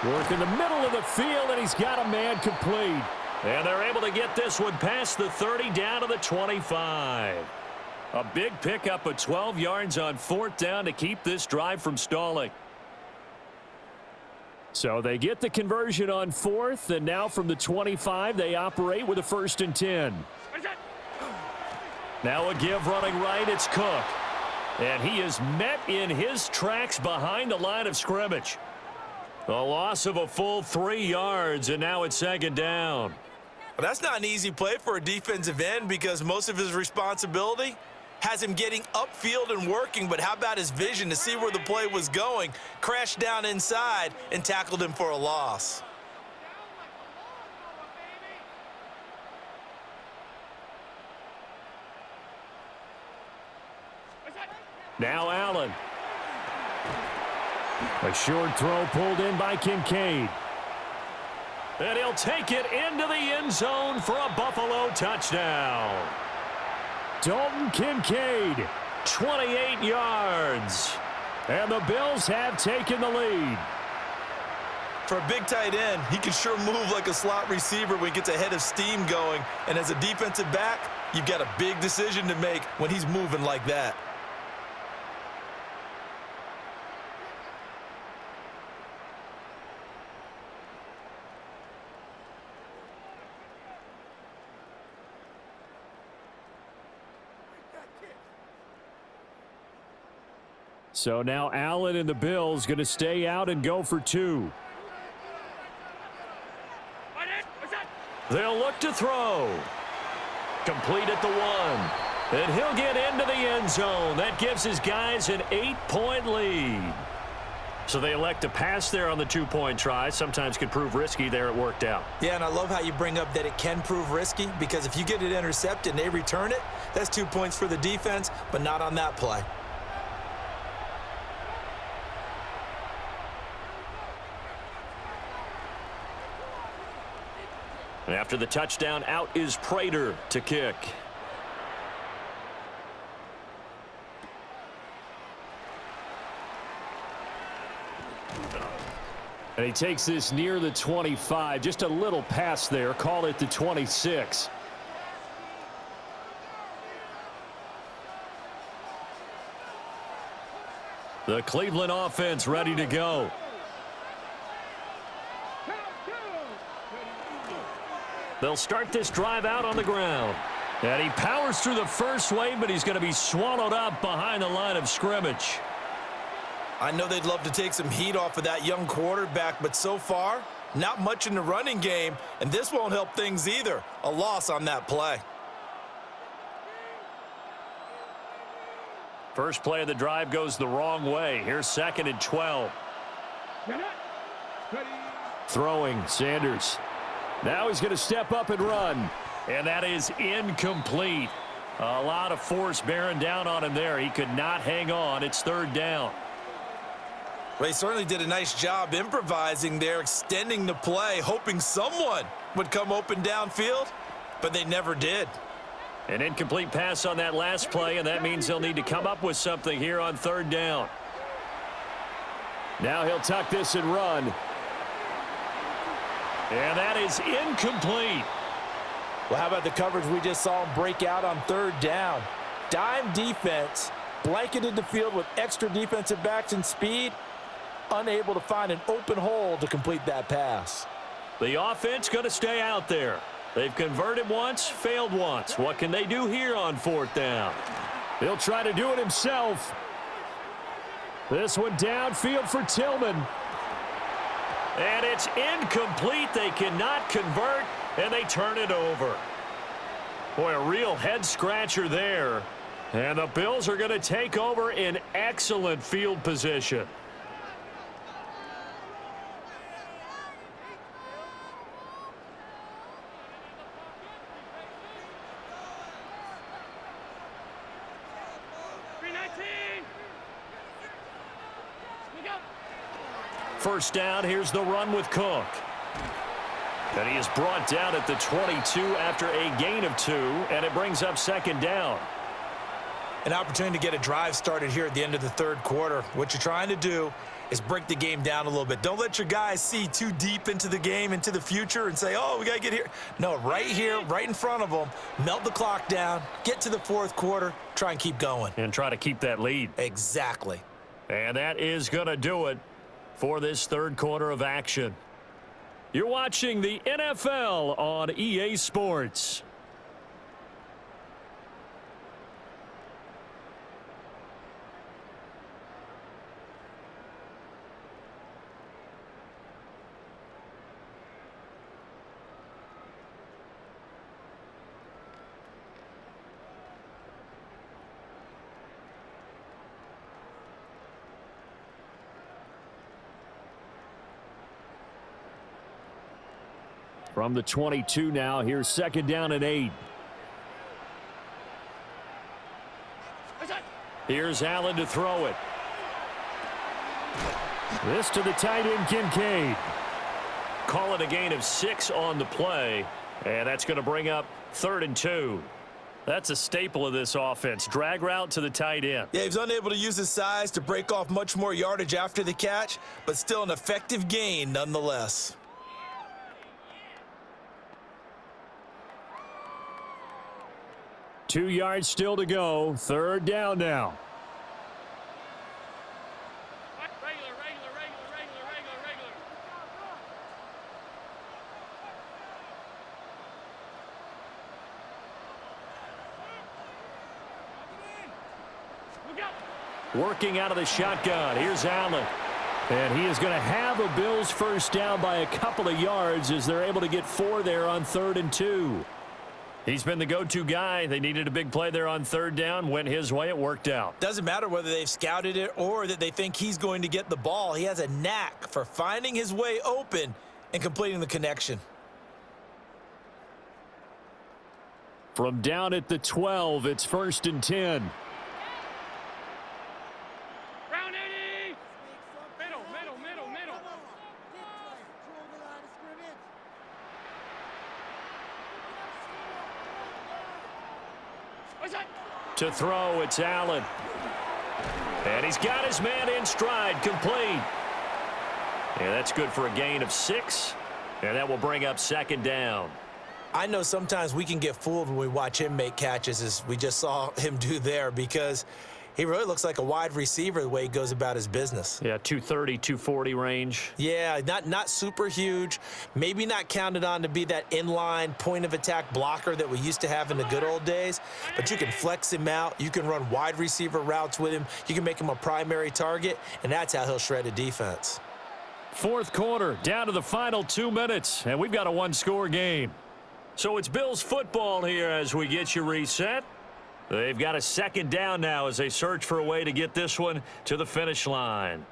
Speaker 3: Working the middle of the field, and he's got a man complete. And they're able to get this one past the 30 down to the 25. A big pickup of 12 yards on 4th down to keep this drive from stalling. So they get the conversion on 4th, and now from the 25, they operate with a 1st and 10. Now a give running right, it's Cook. And he is met in his tracks behind the line of scrimmage. A loss of a full 3 yards, and now it's 2nd down.
Speaker 8: Well, that's not an easy play for a defensive end because most of his responsibility has him getting upfield and working, but how about his vision to see where the play was going, crashed down inside, and tackled him for a loss.
Speaker 3: Now Allen. A short throw pulled in by Kincaid. And he'll take it into the end zone for a Buffalo touchdown. Dalton Kincaid, 28 yards. And the Bills have taken the lead.
Speaker 8: For a big tight end, he can sure move like a slot receiver when he gets a head of steam going. And as a defensive back, you've got a big decision to make when he's moving like that.
Speaker 3: So now Allen and the Bills going to stay out and go for 2. They'll look to throw. Complete at the 1. And he'll get into the end zone. That gives his guys an 8-point lead. So they elect to pass there on the 2-point try. Sometimes could prove risky. There it worked out.
Speaker 8: Yeah, and I love how you bring up that it can prove risky, because if you get it intercepted and they return it, that's 2 points for the defense, but not on that play.
Speaker 3: And after the touchdown, out is Prater to kick. And he takes this near the 25. Just a little pass there. Call it the 26. The Cleveland offense ready to go. They'll start this drive out on the ground. And he powers through the first wave, but he's going to be swallowed up behind the line of scrimmage.
Speaker 8: I know they'd love to take some heat off of that young quarterback, but so far, not much in the running game, and this won't help things either. A loss on that play.
Speaker 3: First play of the drive goes the wrong way. Here's 2nd and 12. Throwing, Sanders. Now he's going to step up and run. And that is incomplete. A lot of force bearing down on him there. He could not hang on. It's 3rd down.
Speaker 8: Well, he certainly did a nice job improvising there, extending the play, hoping someone would come open downfield, but they never did.
Speaker 3: An incomplete pass on that last play, and that means he'll need to come up with something here on 3rd down. Now he'll tuck this and run. And that is incomplete.
Speaker 8: Well, how about the coverage we just saw him break out on 3rd down? Dime defense, blanketed the field with extra defensive backs and speed, unable to find an open hole to complete that pass.
Speaker 3: The offense going to stay out there. They've converted once, failed once. What can they do here on 4th down? He'll try to do it himself. This one downfield for Tillman. And it's incomplete. They cannot convert, and they turn it over. Boy, a real head-scratcher there. And the Bills are going to take over in excellent field position. First down, here's the run with Cook. And he is brought down at the 22 after a gain of 2, and it brings up 2nd down.
Speaker 8: An opportunity to get a drive started here at the end of the 3rd quarter. What you're trying to do is break the game down a little bit. Don't let your guys see too deep into the game, into the future, and say, oh, we got to get here. No, right here, right in front of them, melt the clock down, get to the 4th quarter, try and keep going.
Speaker 3: And try to keep that lead.
Speaker 8: Exactly.
Speaker 3: And that is going to do it for this 3rd quarter of action. You're watching the NFL on EA Sports. From the 22 now, here's 2nd down and 8. Here's Allen to throw it. This to the tight end, Kincaid. Call it a gain of 6 on the play, and that's going to bring up 3rd and 2. That's a staple of this offense. Drag route to the tight end.
Speaker 8: Yeah, he's unable to use his size to break off much more yardage after the catch, but still an effective gain nonetheless.
Speaker 3: Two yards still to go. 3rd down now. Working out of the shotgun. Here's Allen. And he is going to have a Bills 1st down by a couple of yards as they're able to get 4 there on 3rd and 2. He's been the go-to guy. They needed a big play there on third down. Went his way. It worked out.
Speaker 8: Doesn't matter whether they've scouted it or that they think he's going to get the ball. He has a knack for finding his way open and completing the connection.
Speaker 3: From down at the 12, it's 1st and 10.
Speaker 7: Round 80. Middle. What's that?
Speaker 3: To throw, it's Allen. And he's got his man in stride, complete. Yeah, that's good for a gain of 6. And that will bring up 2nd down.
Speaker 8: I know sometimes we can get fooled when we watch him make catches, as we just saw him do there, because he really looks like a wide receiver the way he goes about his business.
Speaker 3: Yeah, 230, 240 range.
Speaker 8: Yeah, not super huge. Maybe not counted on to be that inline point-of-attack blocker that we used to have in the good old days, but you can flex him out. You can run wide receiver routes with him. You can make him a primary target, and that's how he'll shred a defense.
Speaker 3: 4th quarter, down to the final 2 minutes, and we've got a 1-score game. So it's Bills football here as we get you reset. They've got a 2nd down now as they search for a way to get this one to the finish line.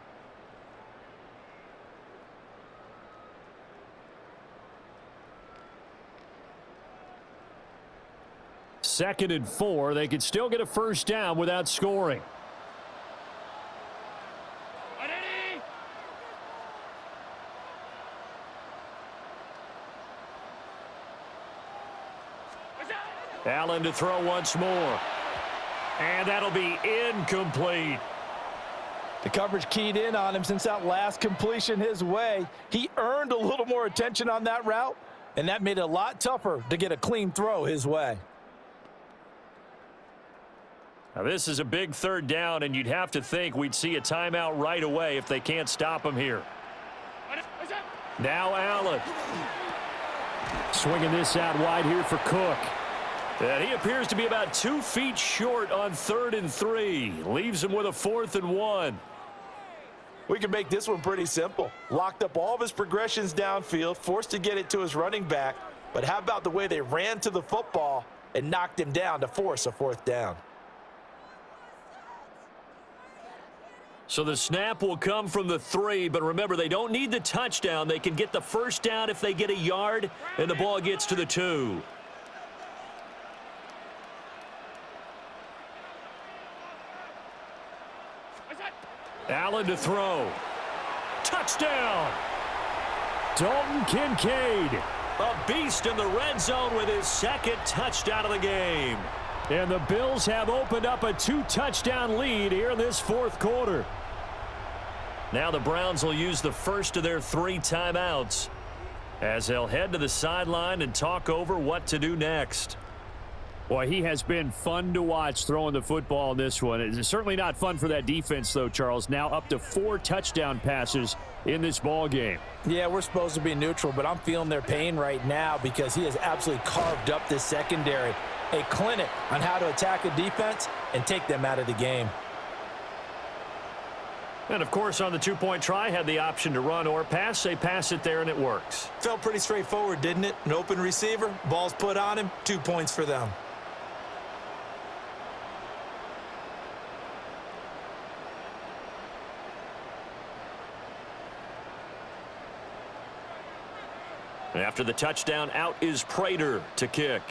Speaker 3: Second and 4. They could still get a 1st down without scoring. Allen to throw once more. And that'll be incomplete.
Speaker 10: The coverage keyed in on him since that last completion his way. He earned a little more attention on that route, and that made it a lot tougher to get a clean throw his way.
Speaker 3: Now this is a big 3rd down, and you'd have to think we'd see a timeout right away if they can't stop him here. Now Allen. Swinging this out wide here for Cook. And he appears to be about 2 feet short on 3rd and 3. Leaves him with a 4th and 1.
Speaker 10: We can make this one pretty simple. Locked up all of his progressions downfield, forced to get it to his running back. But how about the way they ran to the football and knocked him down to force a 4th down?
Speaker 3: So the snap will come from the 3, but remember, they don't need the touchdown. They can get the 1st down if they get a yard, and the ball gets to the 2. Allen to throw. Touchdown! Dalton Kincaid, a beast in the red zone with his 2nd touchdown of the game. And the Bills have opened up a 2-touchdown lead here in this 4th quarter. Now the Browns will use the first of their 3 timeouts as they'll head to the sideline and talk over what to do next. Boy, he has been fun to watch throwing the football in this one. It's certainly not fun for that defense, though, Charles. Now up to 4 touchdown passes in this ball game.
Speaker 10: Yeah, we're supposed to be neutral, but I'm feeling their pain right now because he has absolutely carved up this secondary. A clinic on how to attack a defense and take them out of the game.
Speaker 3: And, of course, on the 2-point try, had the option to run or pass. They pass it there, and it works.
Speaker 8: Felt pretty straightforward, didn't it? An open receiver, ball's put on him, 2 points for them. After the touchdown, out is Prater to kick.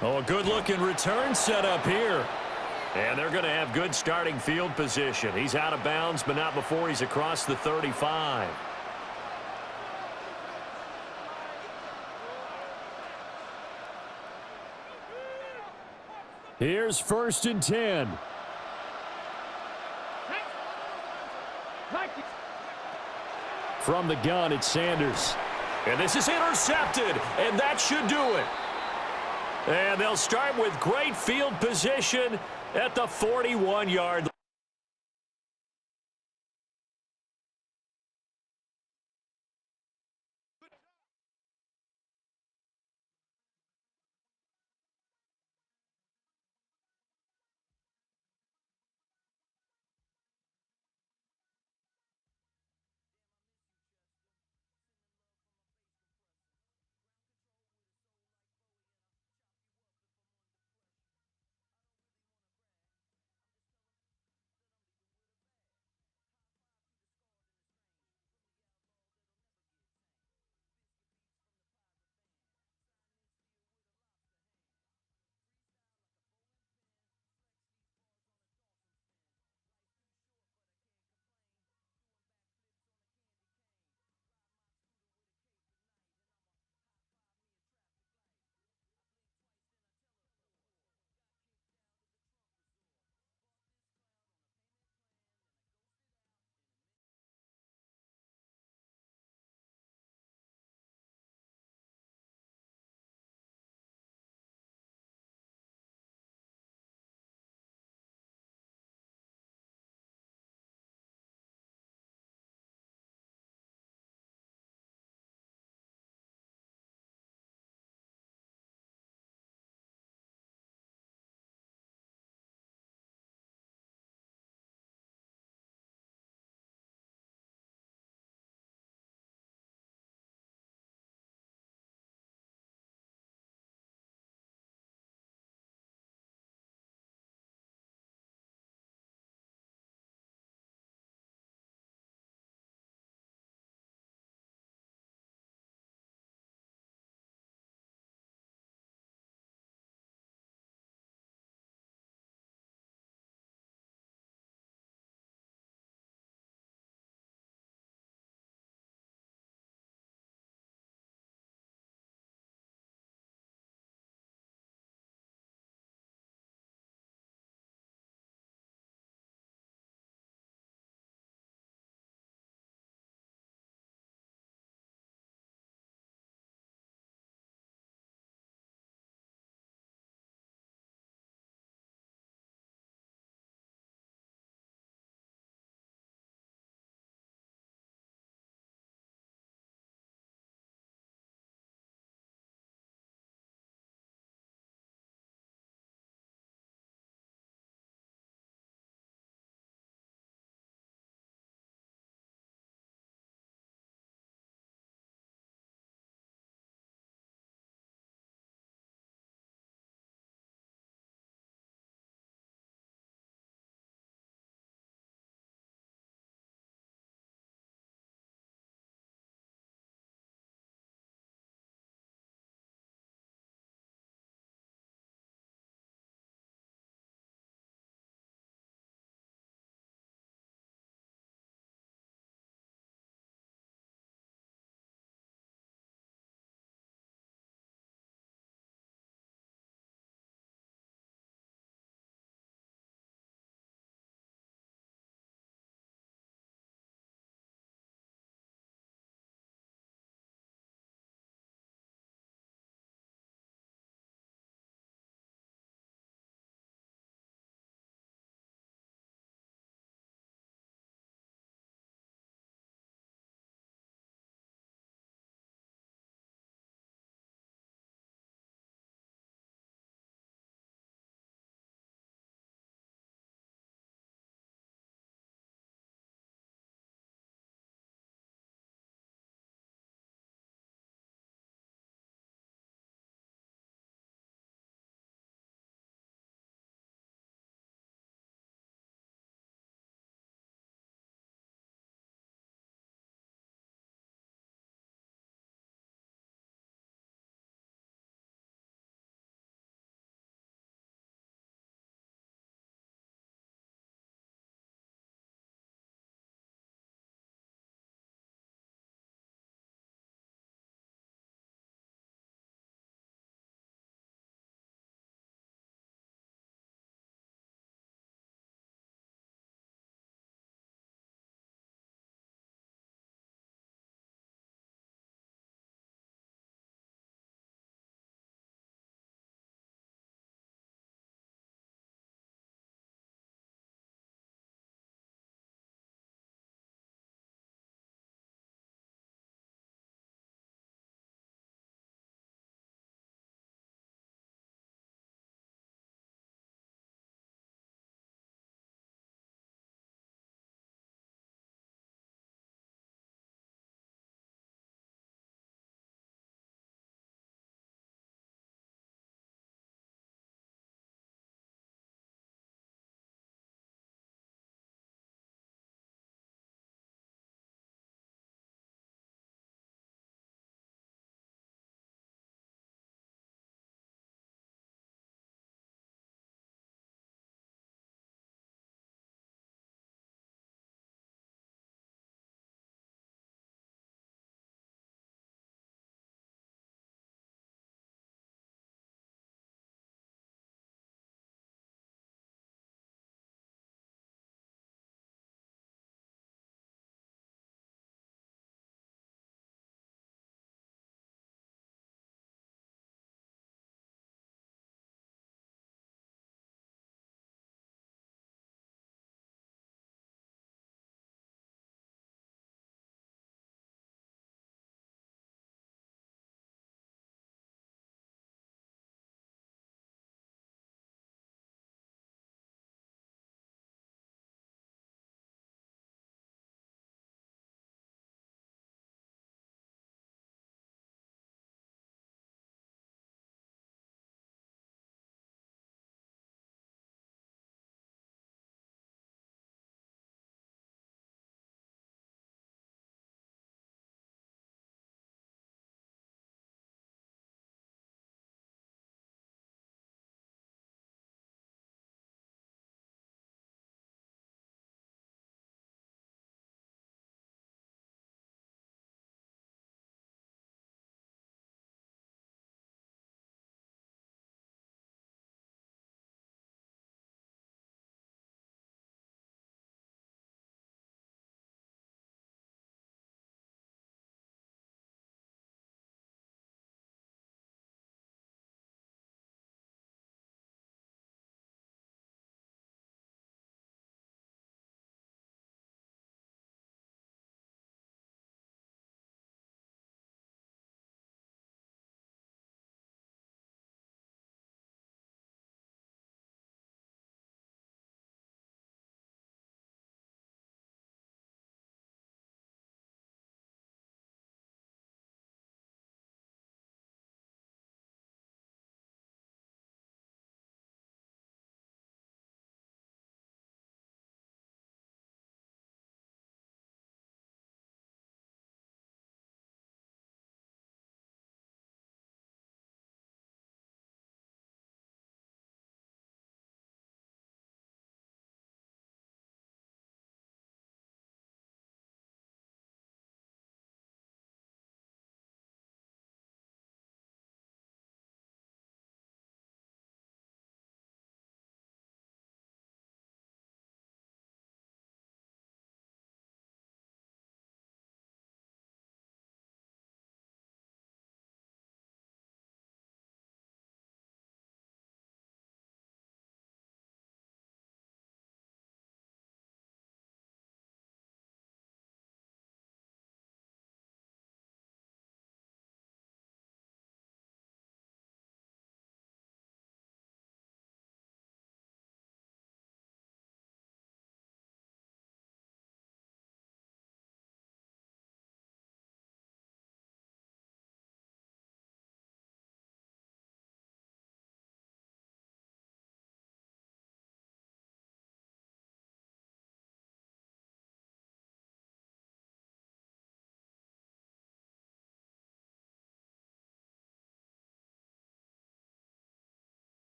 Speaker 8: Oh, a good-looking return set up here. And they're going to have good starting field position. He's out of bounds, but not before he's across the 35. Here's 1st and 10. From the gun, it's Sanders. And this is intercepted, and that should do it. And they'll start with great field position at the 41-yard